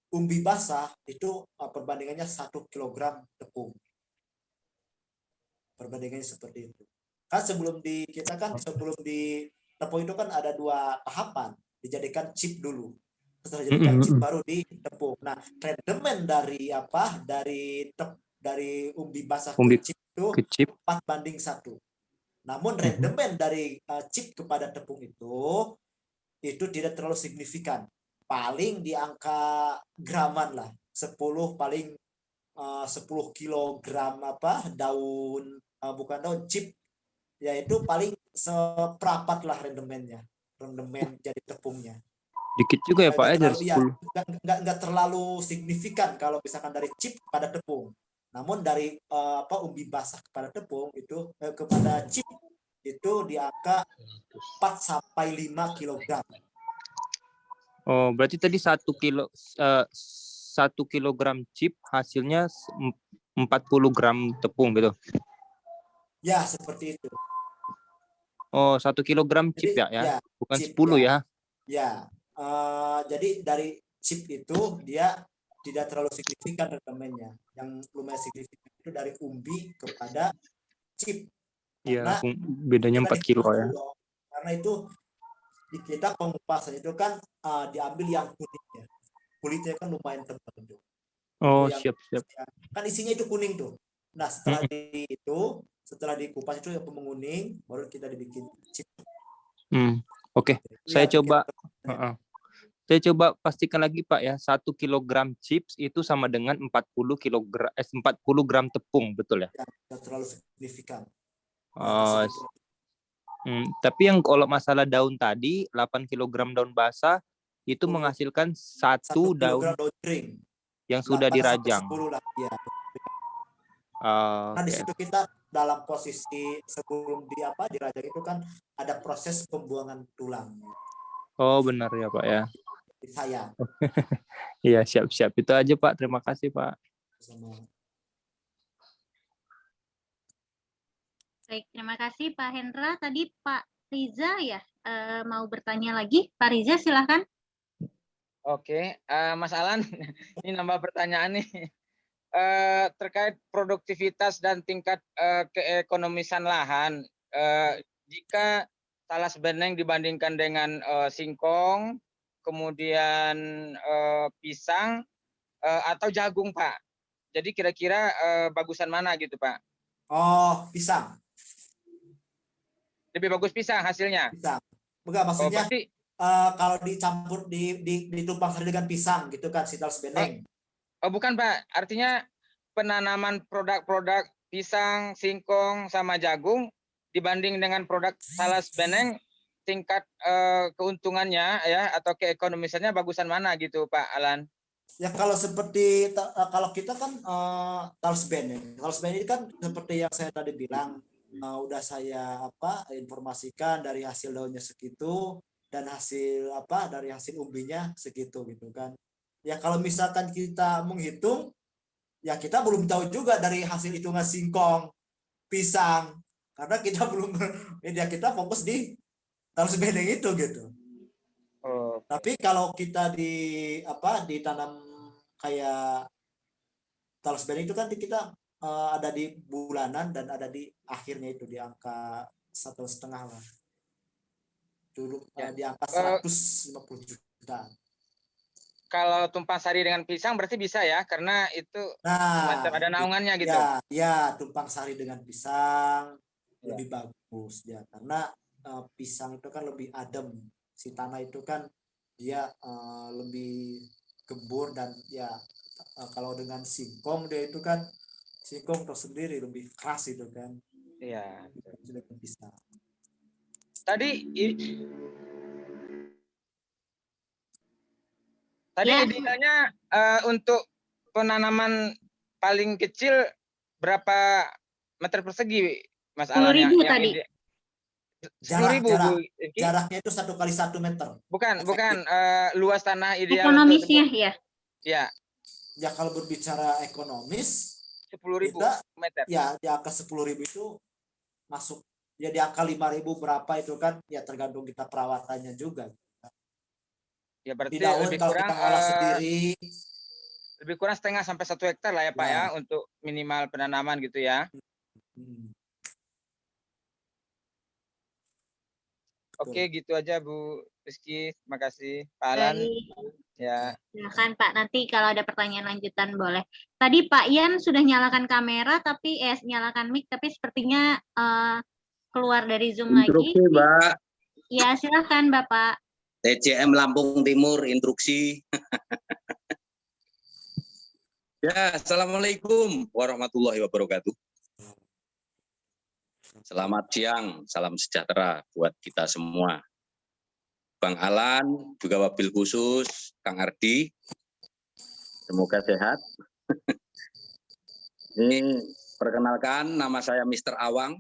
Speaker 6: umbi basah itu perbandingannya 1 kg tepung. Perbandingannya seperti itu. Kan sebelum di tepung itu kan ada 2 tahapan. Dijadikan chip dulu. Setelah dijadikan chip baru di tepung. Nah, rendemen dari umbi basah ke chip itu 4 banding 1. Namun rendemen dari chip kepada tepung itu tidak terlalu signifikan. Paling di angka graman lah. 10 kilogram daun bukan daun chip, yaitu paling seperempat lah rendemen jadi tepungnya.
Speaker 4: Dikit juga ya Pak ya dari 10.
Speaker 6: Nggak terlalu signifikan kalau misalkan dari chip pada tepung. Namun dari umbi basah kepada tepung itu kepada chip itu di angka 4 sampai 5 kg.
Speaker 4: Oh, berarti tadi 1 kilogram chip hasilnya 40 gram tepung gitu.
Speaker 6: Ya, seperti itu.
Speaker 4: Oh, 1 kilogram chip ya? Bukan chip, 10 ya?
Speaker 6: Ya. Jadi dari chip itu dia tidak terlalu signifikan rendemennya. Yang lumayan signifikan itu dari umbi kepada chip.
Speaker 4: Iya, bedanya 4 kilo ya.
Speaker 6: Karena itu di kita pengupasan itu kan diambil yang kuningnya. Kulitnya kan lumayan tebal tuh.
Speaker 4: Oh, siap.
Speaker 6: Kan isinya itu kuning tuh. Nah, setelah dikupas itu yang menguning, baru kita dibikin chip.
Speaker 4: Oke. Saya coba pastikan lagi Pak ya, 1 kilogram chips itu sama dengan 40 gram tepung, betul ya?
Speaker 6: Tidak terlalu signifikan.
Speaker 4: Tapi yang kalau masalah daun tadi, 8 kg daun basah itu menghasilkan 1 daun
Speaker 6: kering
Speaker 4: yang sudah dirajang.
Speaker 6: 10 lah, ya. Nah, di situ kita dalam posisi sebelum dirajang itu kan ada proses pembuangan tulang.
Speaker 4: Oh, benar ya Pak ya.
Speaker 6: Saya.
Speaker 4: Iya, siap. Itu aja Pak. Terima kasih Pak.
Speaker 2: Baik, terima kasih Pak Hendra. Tadi Pak Riza ya mau bertanya lagi. Pak Riza silahkan.
Speaker 8: Oke, Mas Alan, ini nambah pertanyaan nih. Terkait produktivitas dan tingkat keekonomisan lahan. Jika talas beneng dibandingkan dengan singkong, kemudian pisang, atau jagung Pak. Jadi kira-kira bagusan mana gitu Pak?
Speaker 6: Oh, pisang.
Speaker 8: Lebih bagus pisang hasilnya?
Speaker 6: Pisang. Enggak, maksudnya kalau dicampur ditumpang sari dengan pisang gitu kan, si talas beneng.
Speaker 8: Oh bukan Pak, artinya penanaman produk-produk pisang, singkong, sama jagung dibanding dengan produk talas beneng, tingkat keuntungannya ya atau keekonomisannya bagusan mana gitu Pak Alan?
Speaker 6: Ya kalau seperti kalau kita kan Thales Band ya. Thales Band ini kan seperti yang saya tadi bilang, udah saya informasikan dari hasil daunnya segitu dan hasil dari hasil umbinya segitu gitu kan. Ya kalau misalkan kita menghitung, ya kita belum tahu juga dari hasil hitungan singkong, pisang, karena kita belum ya kita fokus di Thales Band yang itu gitu.
Speaker 8: Oh,
Speaker 6: Tapi kalau kita ditanam kayak Thales Band itu kan kita ada di bulanan dan ada di akhirnya itu di angka 1,5 lah. Dulu
Speaker 8: Ya.
Speaker 6: di angka 150 juta.
Speaker 8: kalau tumpang sari dengan pisang berarti bisa ya karena itu semacam ada naungannya gitu.
Speaker 6: Ya, tumpang sari dengan pisang
Speaker 8: Ya.
Speaker 6: lebih bagus ya karena pisang itu kan lebih adem. Si tanah itu kan dia lebih gembur dan ya kalau dengan singkong dia itu kan singkong tersendiri lebih keras itu kan.
Speaker 8: Iya.
Speaker 6: Sudah bisa.
Speaker 8: Tadi
Speaker 2: Ya.
Speaker 8: idealnya untuk penanaman paling kecil berapa meter persegi Mas Alan?
Speaker 2: 10.000 tadi.
Speaker 8: 10.000 Bu Eki?
Speaker 6: Jaraknya itu 1 kali 1 meter.
Speaker 8: Bukan luas tanah ideal
Speaker 2: Ekonomisnya
Speaker 8: untuk
Speaker 2: ya.
Speaker 8: ya
Speaker 6: Ya kalau berbicara ekonomis
Speaker 8: 10.000
Speaker 6: kita
Speaker 8: meter.
Speaker 6: ya di angka 10.000 itu masuk ya di angka 5.000 berapa itu kan ya tergantung kita perawatannya juga.
Speaker 8: Ya berarti
Speaker 6: Di daun
Speaker 8: lebih
Speaker 6: kalau
Speaker 8: kurang
Speaker 6: kita ngolah sendiri
Speaker 8: lebih kurang setengah sampai 1 hektar lah ya Pak ya untuk minimal penanaman gitu ya. Oke, gitu aja Bu Rizky. Terima kasih. Pak Alan.
Speaker 2: Baik.
Speaker 8: Ya.
Speaker 2: Silakan Pak, nanti kalau ada pertanyaan lanjutan boleh. Tadi Pak Yan sudah nyalakan kamera tapi nyalakan mic tapi sepertinya keluar dari Zoom
Speaker 7: Instruksi,
Speaker 2: lagi.
Speaker 7: Mbak.
Speaker 2: Ya, silakan Bapak.
Speaker 7: TCM Lampung Timur, instruksi. Ya, Assalamualaikum warahmatullahi wabarakatuh. Selamat siang, salam sejahtera buat kita semua. Bang Alan, juga wabil khusus, Kang Ardi, semoga sehat. Ini perkenalkan, nama saya Mr. Awang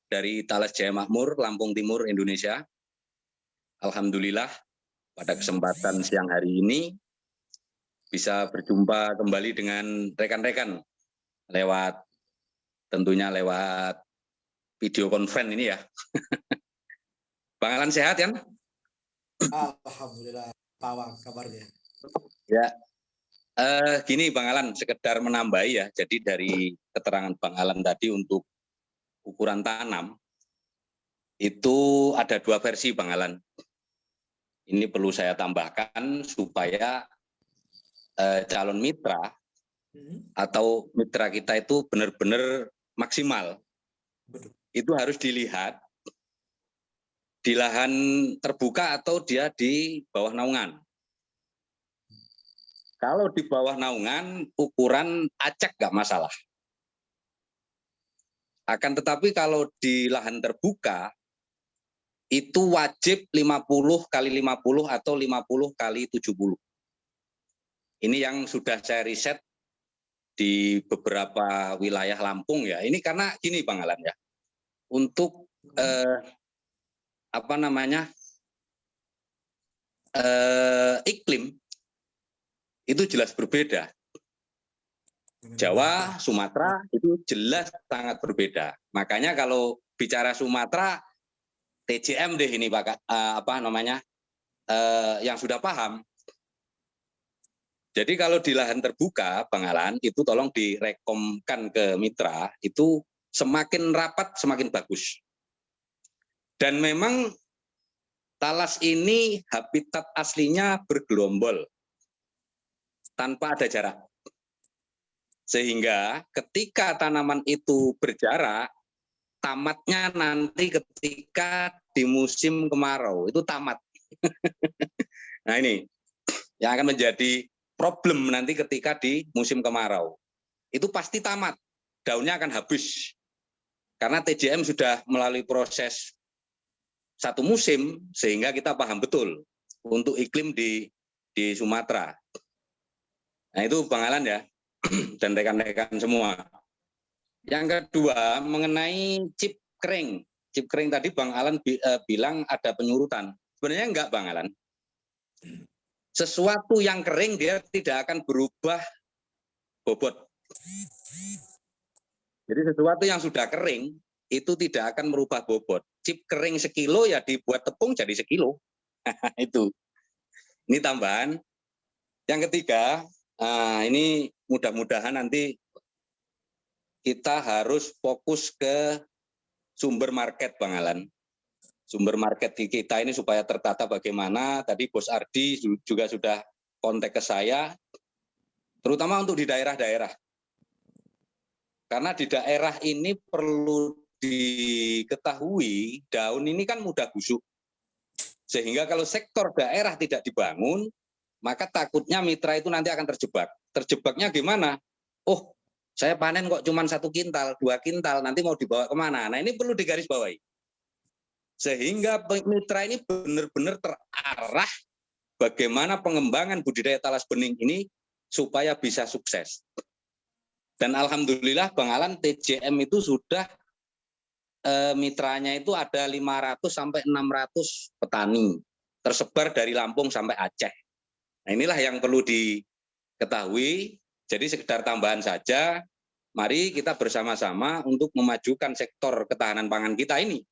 Speaker 7: dari Thales Jaya Makmur, Lampung Timur, Indonesia. Alhamdulillah, pada kesempatan siang hari ini bisa berjumpa kembali dengan rekan-rekan tentunya lewat video conference ini ya. Bang Alan sehat kan?
Speaker 6: alhamdulillah, Pawang kabarnya.
Speaker 7: Ya, gini Bang Alan, sekedar menambahi ya. Jadi dari keterangan Bang Alan tadi untuk ukuran tanam itu ada 2 versi Bang Alan. Ini perlu saya tambahkan supaya calon mitra atau mitra kita itu benar-benar maksimal.
Speaker 6: Betul.
Speaker 7: Itu harus dilihat di lahan terbuka atau dia di bawah naungan. Kalau di bawah naungan ukuran acak nggak masalah. Akan tetapi kalau di lahan terbuka itu wajib 50 kali 50 atau 50 kali 70. Ini yang sudah saya riset di beberapa wilayah Lampung ya. Ini karena gini Bang Alan ya. Untuk iklim itu jelas berbeda. Jawa, Sumatera itu jelas sangat berbeda. Makanya kalau bicara Sumatera, TCM deh ini Pak, yang sudah paham. Jadi kalau di lahan terbuka, Bang Alan, itu tolong direkomkan ke mitra, itu semakin rapat semakin bagus. Dan memang talas ini habitat aslinya bergelombol tanpa ada jarak. Sehingga ketika tanaman itu berjarak, tamatnya nanti ketika di musim kemarau, itu tamat. Nah ini yang akan menjadi problem nanti ketika di musim kemarau. Itu pasti tamat, daunnya akan habis. Karena TJM sudah melalui proses satu musim sehingga kita paham betul untuk iklim di Sumatera. Nah itu Bang Alan ya dan rekan-rekan semua. Yang kedua mengenai chip kering. Chip kering tadi Bang Alan bilang ada penyurutan. Sebenarnya enggak Bang Alan. Sesuatu yang kering dia tidak akan berubah bobot. Jadi sesuatu yang sudah kering itu tidak akan merubah bobot. Chip kering sekilo ya dibuat tepung jadi sekilo. Itu. Ini tambahan. Yang ketiga, ini mudah-mudahan nanti kita harus fokus ke sumber market Bang Alan. Sumber market di kita ini supaya tertata bagaimana. Tadi Bos Ardi juga sudah kontak ke saya, terutama untuk di daerah-daerah. Karena di daerah ini perlu diketahui daun ini kan mudah busuk. Sehingga kalau sektor daerah tidak dibangun, maka takutnya mitra itu nanti akan terjebak. Terjebaknya gimana? Oh, saya panen kok cuma 1 kintal, 2 kintal, nanti mau dibawa kemana? Nah ini perlu digarisbawahi. Sehingga mitra ini benar-benar terarah bagaimana pengembangan budidaya talas bening ini supaya bisa sukses. Dan alhamdulillah Bang Alan, TJM itu sudah mitranya itu ada 500 sampai 600 petani tersebar dari Lampung sampai Aceh. Nah, inilah yang perlu diketahui. Jadi sekedar tambahan saja, mari kita bersama-sama untuk memajukan sektor ketahanan pangan kita ini.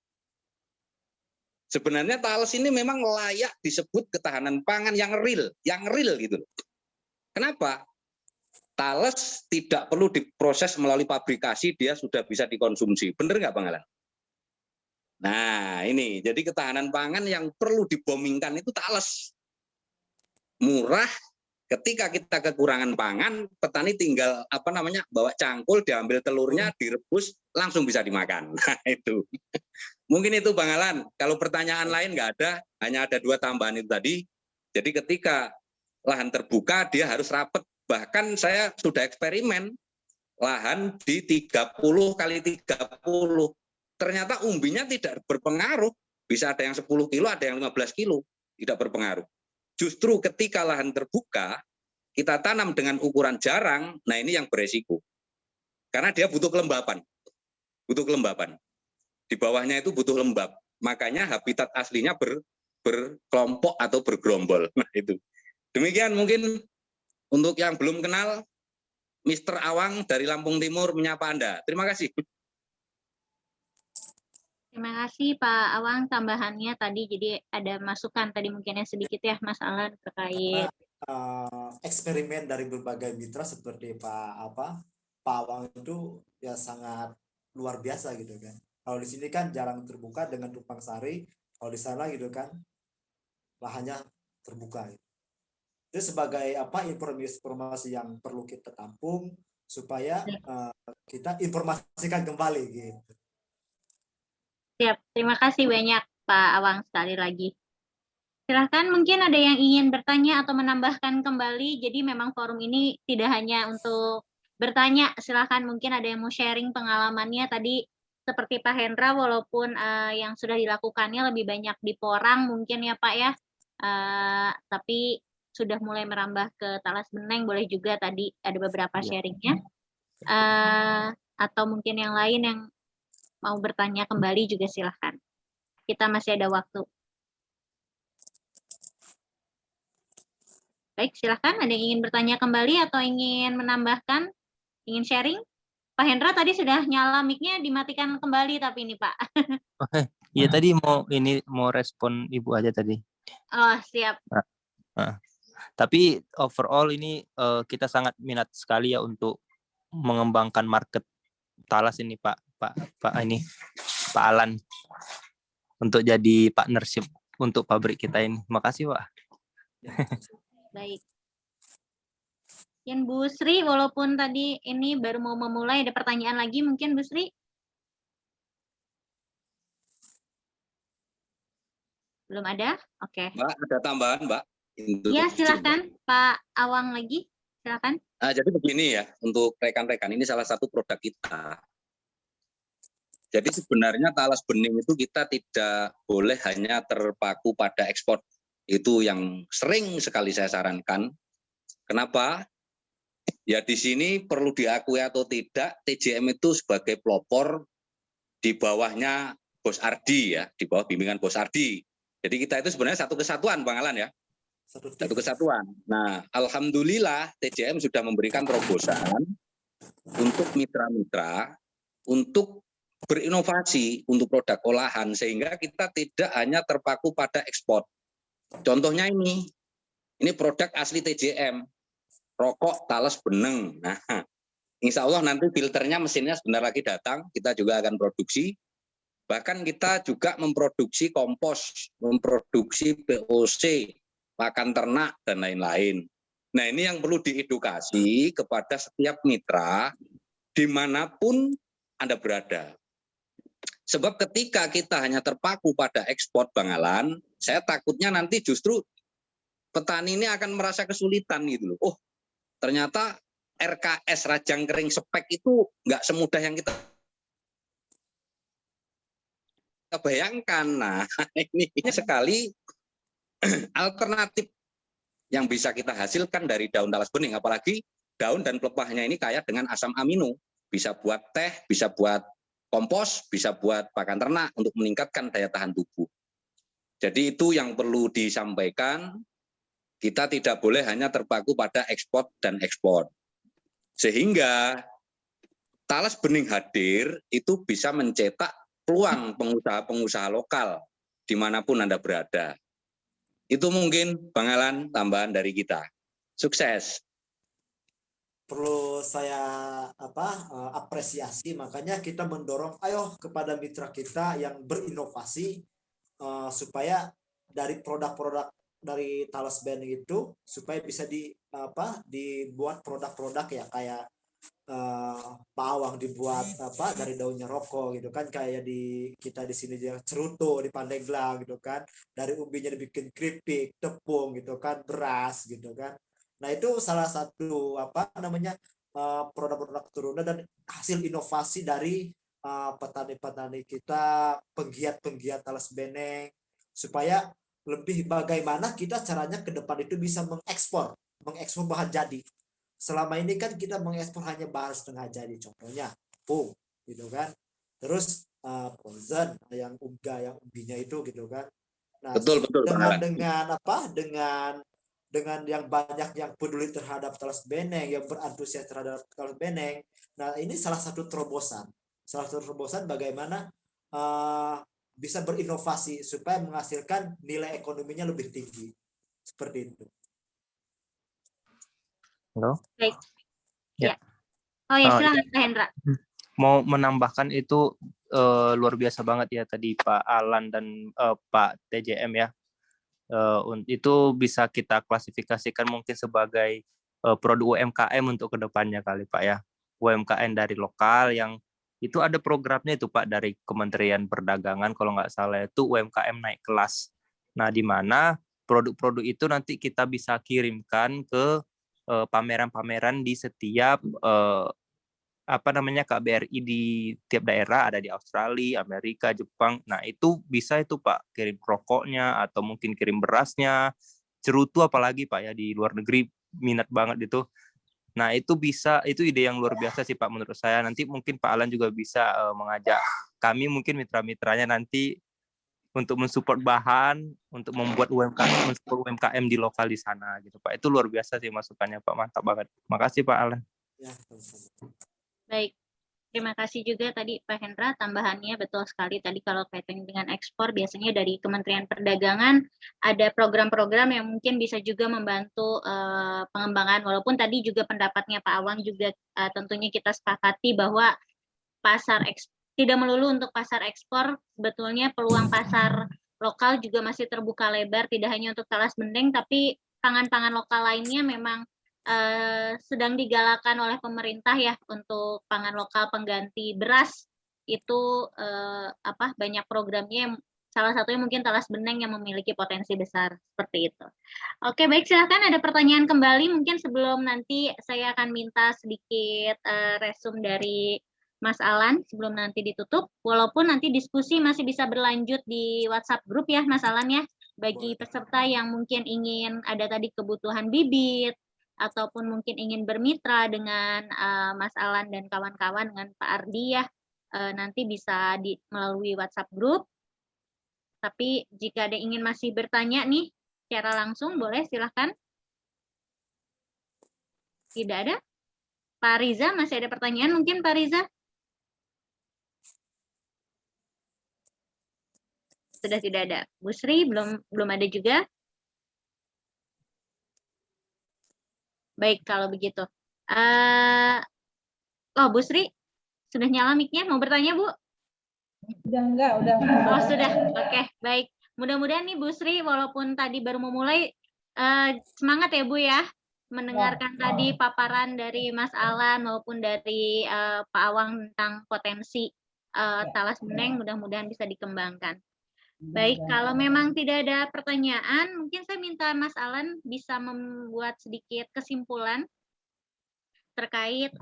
Speaker 7: Sebenarnya talas ini memang layak disebut ketahanan pangan yang real gitu loh. Kenapa? Talas tidak perlu diproses melalui pabrikasi, dia sudah bisa dikonsumsi. Benar nggak Bang Alan? Nah ini, jadi ketahanan pangan yang perlu dibomingkan itu talas. Murah, ketika kita kekurangan pangan, petani tinggal bawa cangkul, diambil telurnya, direbus, langsung bisa dimakan. Nah itu. Mungkin itu Bang Alan. Kalau pertanyaan lain nggak ada, hanya ada 2 tambahan itu tadi. Jadi ketika lahan terbuka, dia harus rapet. Bahkan saya sudah eksperimen lahan di 30 kali 30. Ternyata umbinya tidak berpengaruh. Bisa ada yang 10 kilo, ada yang 15 kilo. Tidak berpengaruh. Justru ketika lahan terbuka, kita tanam dengan ukuran jarang, nah ini yang beresiko. Karena dia butuh kelembapan. Butuh kelembapan. Di bawahnya itu butuh lembab. Makanya habitat aslinya berkelompok atau bergerombol. Nah itu. Demikian mungkin untuk yang belum kenal, Mr. Awang dari Lampung Timur menyapa Anda. Terima kasih.
Speaker 2: Terima kasih Pak Awang tambahannya tadi. Jadi ada masukan tadi mungkin yang sedikit ya Mas Alan terkait
Speaker 6: eksperimen dari berbagai mitra seperti Pak Awang itu ya sangat luar biasa gitu kan. Kalau di sini kan jarang terbuka dengan tumpang sari, kalau di sana gitu kan lahannya terbuka. Gitu. Itu sebagai informasi yang perlu kita tampung supaya kita informasikan kembali gitu.
Speaker 2: Siap, terima kasih banyak Pak Awang sekali lagi. Silahkan mungkin ada yang ingin bertanya atau menambahkan kembali. Jadi memang forum ini tidak hanya untuk bertanya, silahkan mungkin ada yang mau sharing pengalamannya tadi. Seperti Pak Hendra, walaupun yang sudah dilakukannya lebih banyak di Porang mungkin ya Pak ya, tapi sudah mulai merambah ke talas beneng, boleh juga tadi ada beberapa sharingnya. Atau mungkin yang lain yang mau bertanya kembali juga silahkan. Kita masih ada waktu. Baik, silahkan ada yang ingin bertanya kembali atau ingin menambahkan, ingin sharing? Pak Hendra tadi sudah nyala mic-nya, dimatikan kembali tapi ini Pak.
Speaker 4: Iya tadi mau respon Ibu aja tadi.
Speaker 2: Oh siap.
Speaker 4: Tapi overall ini kita sangat minat sekali ya untuk mengembangkan market talas ini Pak Alan untuk jadi partnership untuk pabrik kita ini. Makasih Pak.
Speaker 2: Baik. Yang Bu Sri, walaupun tadi ini baru mau memulai, ada pertanyaan lagi mungkin Bu Sri? Belum ada? Oke.
Speaker 7: Mbak, ada tambahan Mbak?
Speaker 2: Ya, silakan Pak Awang lagi, silakan.
Speaker 7: Jadi begini ya, untuk rekan-rekan ini salah satu produk kita. Jadi sebenarnya talas bening itu kita tidak boleh hanya terpaku pada ekspor. Itu yang sering sekali saya sarankan. Kenapa? Ya di sini perlu diakui atau tidak, TJM itu sebagai pelopor di bawahnya Bos Ardi ya, di bawah bimbingan Bos Ardi. Jadi kita itu sebenarnya satu kesatuan, Bang Alan ya. Satu kesatuan. Nah, alhamdulillah TJM sudah memberikan terobosan untuk mitra-mitra untuk berinovasi untuk produk olahan sehingga kita tidak hanya terpaku pada ekspor. Contohnya ini produk asli TJM, rokok talas beneng. Nah, insya Allah nanti filternya mesinnya sebentar lagi datang, kita juga akan produksi. Bahkan kita juga memproduksi kompos, memproduksi POC, pakan ternak, dan lain-lain. Nah, ini yang perlu diedukasi kepada setiap mitra dimanapun Anda berada. Sebab ketika kita hanya terpaku pada ekspor, Bang Alan, saya takutnya nanti justru petani ini akan merasa kesulitan gitu loh. Oh, ternyata RKS Rajang Kering Spek itu nggak semudah yang kita bayangkan. Nah, ini sekali alternatif yang bisa kita hasilkan dari daun talas bening, apalagi daun dan pelepahnya ini kaya dengan asam amino, bisa buat teh, bisa buat kompos, bisa buat pakan ternak untuk meningkatkan daya tahan tubuh. Jadi itu yang perlu disampaikan, kita tidak boleh hanya terpaku pada ekspor dan ekspor. Sehingga talas bening hadir itu bisa mencetak peluang pengusaha-pengusaha lokal dimanapun Anda berada. Itu mungkin Bang Alan tambahan dari kita. Sukses.
Speaker 6: Perlu saya apresiasi, makanya kita mendorong ayo kepada mitra kita yang berinovasi supaya dari produk-produk dari talas bening itu supaya bisa dibuat produk-produk ya kayak pawang dibuat dari daunnya rokok gitu kan, kayak kita di sini cerutu di Pandeglang gitu kan, dari umbinya dibikin keripik, tepung gitu kan, beras gitu kan. Nah, itu salah satu produk-produk turunan dan hasil inovasi dari petani-petani kita, penggiat-penggiat talas bening, supaya lebih bagaimana kita caranya ke depan itu bisa mengekspor bahan jadi. Selama ini kan kita mengekspor hanya bahan setengah jadi, contohnya tepung gitu kan, terus frozen yang umbinya itu gitu kan. Nah,
Speaker 7: Betul
Speaker 6: dengan yang banyak yang peduli terhadap talas beneng, yang berantusias terhadap talas beneng. Nah, ini salah satu terobosan bagaimana bisa berinovasi supaya menghasilkan nilai ekonominya lebih tinggi. Seperti itu.
Speaker 4: Halo?
Speaker 2: Baik.
Speaker 4: Ya.
Speaker 2: Oh ya, silakan Pak Hendra.
Speaker 4: Mau menambahkan itu luar biasa banget ya tadi Pak Alan dan Pak TJM ya. Itu bisa kita klasifikasikan mungkin sebagai produk UMKM untuk kedepannya kali Pak ya. UMKM dari lokal yang itu ada programnya itu Pak dari Kementerian Perdagangan kalau nggak salah itu UMKM naik kelas. Nah di mana produk-produk itu nanti kita bisa kirimkan ke pameran-pameran di setiap KBRI di tiap daerah, ada di Australia, Amerika, Jepang. Nah, itu bisa itu Pak, kirim rokoknya atau mungkin kirim berasnya, cerutu apalagi Pak ya di luar negeri minat banget itu. Nah, itu bisa, itu ide yang luar biasa sih Pak menurut saya. Nanti mungkin Pak Alan juga bisa mengajak kami mungkin mitra-mitranya nanti untuk mensupport bahan, untuk membuat UMKM di lokal di sana gitu Pak. Itu luar biasa sih masukannya Pak, mantap banget. Makasih Pak Alan.
Speaker 6: Ya,
Speaker 2: baik, terima kasih juga tadi Pak Hendra, tambahannya betul sekali tadi kalau kaitan dengan ekspor biasanya dari Kementerian Perdagangan ada program-program yang mungkin bisa juga membantu pengembangan, walaupun tadi juga pendapatnya Pak Awang juga tentunya kita sepakati bahwa tidak melulu untuk pasar ekspor, sebetulnya peluang pasar lokal juga masih terbuka lebar, tidak hanya untuk talas bening, tapi pangan-pangan lokal lainnya memang sedang digalakan oleh pemerintah ya untuk pangan lokal pengganti beras itu banyak programnya yang salah satunya mungkin talas beneng yang memiliki potensi besar seperti itu. Oke, baik, silakan ada pertanyaan kembali mungkin sebelum nanti saya akan minta sedikit resum dari Mas Alan sebelum nanti ditutup, walaupun nanti diskusi masih bisa berlanjut di WhatsApp grup ya Mas Alan ya, bagi peserta yang mungkin ingin ada tadi kebutuhan bibit, ataupun mungkin ingin bermitra dengan Mas Alan dan kawan-kawan dengan Pak Ardi ya, nanti bisa melalui WhatsApp grup. Tapi jika ada yang ingin masih bertanya nih secara langsung, boleh silahkan. Tidak ada? Pak Riza, masih ada pertanyaan mungkin Pak Riza? Sudah tidak ada. Bu Sri belum ada juga. Baik kalau begitu. Oh Bu Sri sudah nyala mic-nya, mau bertanya Bu?
Speaker 1: Udah enggak, udah.
Speaker 2: Oh sudah, oke baik. Mudah-mudahan nih Bu Sri walaupun tadi baru memulai semangat ya Bu ya mendengarkan tadi paparan dari Mas Alan maupun dari Pak Awang tentang potensi talas beneng, mudah-mudahan bisa dikembangkan. Baik, kalau memang tidak ada pertanyaan, mungkin saya minta Mas Alan bisa membuat sedikit kesimpulan terkait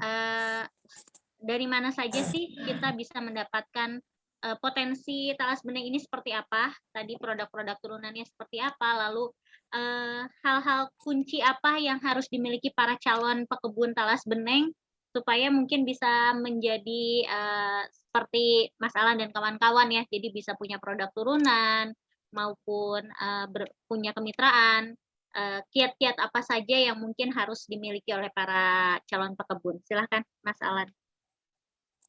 Speaker 2: dari mana saja sih kita bisa mendapatkan potensi talas beneng ini seperti apa, tadi produk-produk turunannya seperti apa, lalu hal-hal kunci apa yang harus dimiliki para calon pekebun talas beneng supaya mungkin bisa menjadi seperti Mas Alan dan kawan-kawan ya, jadi bisa punya produk turunan maupun punya kemitraan, kiat-kiat apa saja yang mungkin harus dimiliki oleh para calon pekebun. Silahkan Mas Alan.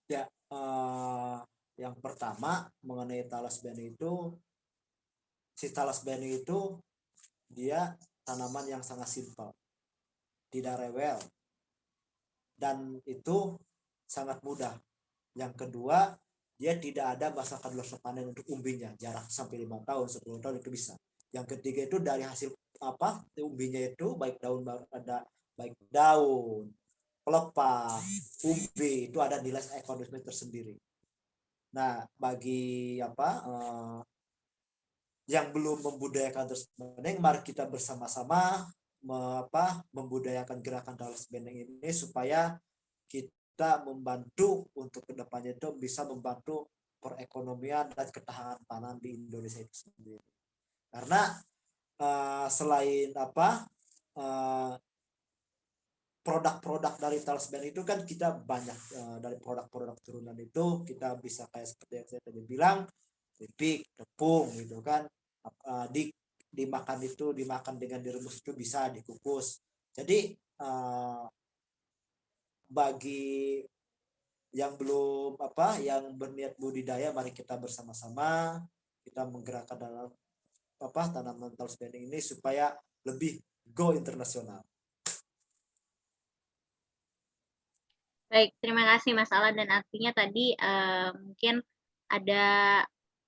Speaker 6: Ya, yang pertama mengenai talas beneng itu, si talas beneng itu dia tanaman yang sangat simpel, tidak rewel, dan itu sangat mudah. Yang kedua, dia tidak ada masa kadaluarsa panen untuk umbinya, jarak sampai 5 tahun, 10 tahun itu bisa. Yang ketiga itu dari hasil umbinya itu baik daun pelepah, umbi itu ada nilai ekonomi tersendiri. Nah, bagi yang belum membudayakan talas beneng, mari kita bersama-sama membudayakan gerakan talas beneng ini supaya kita membantu untuk kedepannya itu bisa membantu perekonomian dan ketahanan pangan di Indonesia itu sendiri. Karena selain produk-produk dari talas beneng itu kan kita banyak, dari produk-produk turunan itu kita bisa kayak seperti yang saya tadi bilang, keripik, tepung gitu kan, dimakan dengan direbus itu bisa, dikukus. Jadi bagi yang belum yang berniat budidaya, mari kita bersama-sama kita menggerakkan dalam tanaman talas beneng ini supaya lebih go internasional.
Speaker 2: Baik, terima kasih Mas Alan, dan artinya tadi mungkin ada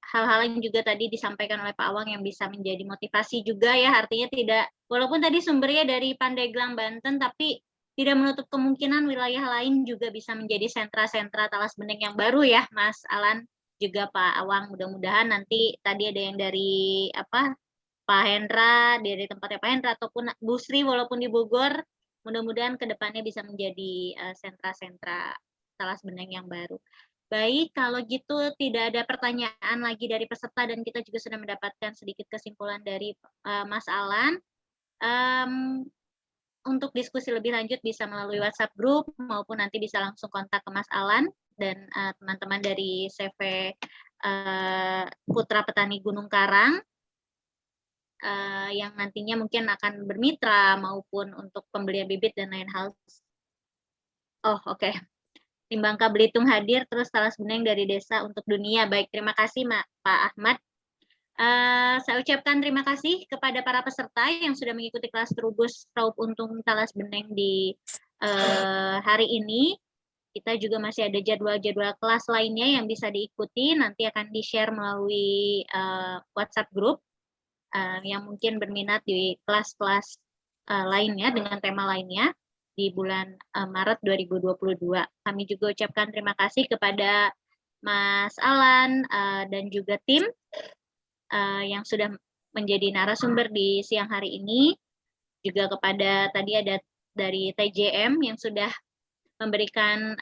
Speaker 2: hal-hal yang juga tadi disampaikan oleh Pak Awang yang bisa menjadi motivasi juga ya, artinya tidak, walaupun tadi sumbernya dari Pandeglang, Banten, tapi tidak menutup kemungkinan wilayah lain juga bisa menjadi sentra-sentra talas beneng yang baru ya Mas Alan, juga Pak Awang. Mudah-mudahan nanti tadi ada yang dari Pak Hendra, dari tempatnya Pak Hendra, ataupun Bu Sri walaupun di Bogor, mudah-mudahan kedepannya bisa menjadi sentra-sentra talas beneng yang baru. Baik, kalau gitu tidak ada pertanyaan lagi dari peserta dan kita juga sudah mendapatkan sedikit kesimpulan dari Mas Alan. Untuk diskusi lebih lanjut bisa melalui WhatsApp group maupun nanti bisa langsung kontak ke Mas Alan dan teman-teman dari CV Putra Petani Gunung Karang yang nantinya mungkin akan bermitra maupun untuk pembelian bibit dan lain hal. Oh oke. Timbangka Belitung hadir, terus talas beneng dari desa untuk dunia. Baik, terima kasih Pak Ahmad. Saya ucapkan terima kasih kepada para peserta yang sudah mengikuti kelas Trubus Raup Untung Talas Beneng di hari ini. Kita juga masih ada jadwal-jadwal kelas lainnya yang bisa diikuti, nanti akan di-share melalui WhatsApp group yang mungkin berminat di kelas-kelas lainnya dengan tema lainnya di bulan Maret 2022. Kami juga ucapkan terima kasih kepada Mas Alan dan juga tim yang sudah menjadi narasumber di siang hari ini, juga kepada tadi ada dari TJM yang sudah memberikan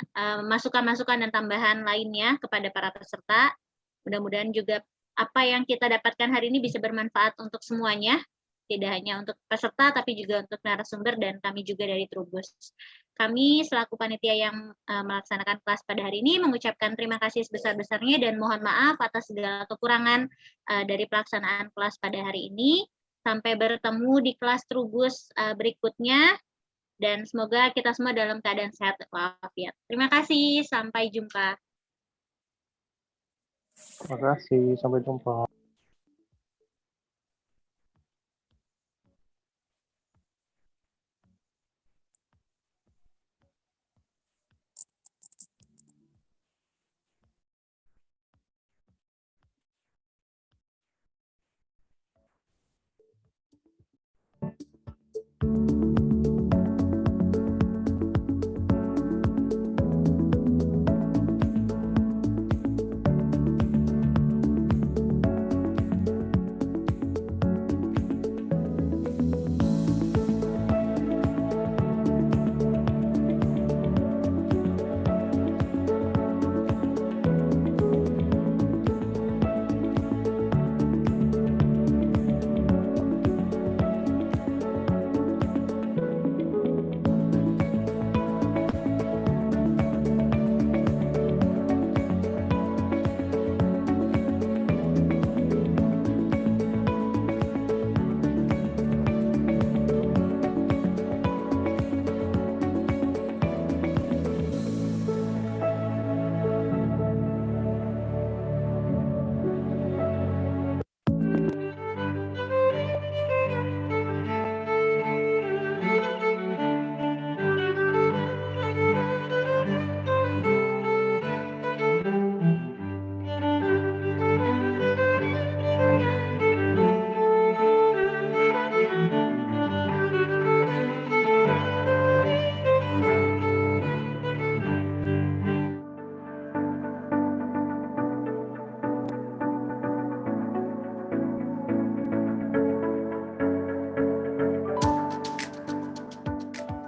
Speaker 2: masukan-masukan dan tambahan lainnya kepada para peserta. Mudah-mudahan juga apa yang kita dapatkan hari ini bisa bermanfaat untuk semuanya, tidak hanya untuk peserta tapi juga untuk narasumber dan kami juga dari Trubus. Kami selaku panitia yang melaksanakan kelas pada hari ini mengucapkan terima kasih sebesar-besarnya dan mohon maaf atas segala kekurangan dari pelaksanaan kelas pada hari ini. Sampai bertemu di kelas Trubus berikutnya dan semoga kita semua dalam keadaan sehat walafiat. Terima kasih, sampai jumpa.
Speaker 4: Terima kasih, sampai jumpa.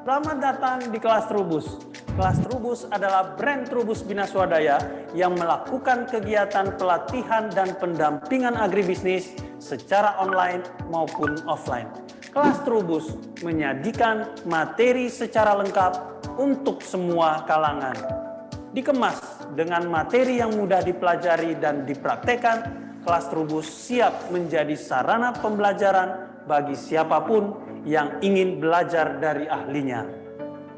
Speaker 9: Selamat datang di kelas Trubus. Kelas Trubus adalah brand Trubus Bina Swadaya yang melakukan kegiatan pelatihan dan pendampingan agribisnis secara online maupun offline. Kelas Trubus menyajikan materi secara lengkap untuk semua kalangan. Dikemas dengan materi yang mudah dipelajari dan dipraktekkan, kelas Trubus siap menjadi sarana pembelajaran bagi siapapun yang ingin belajar dari ahlinya.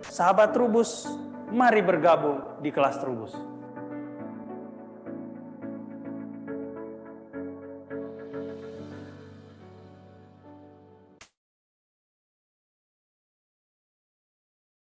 Speaker 9: Sahabat Trubus, mari bergabung di kelas Trubus.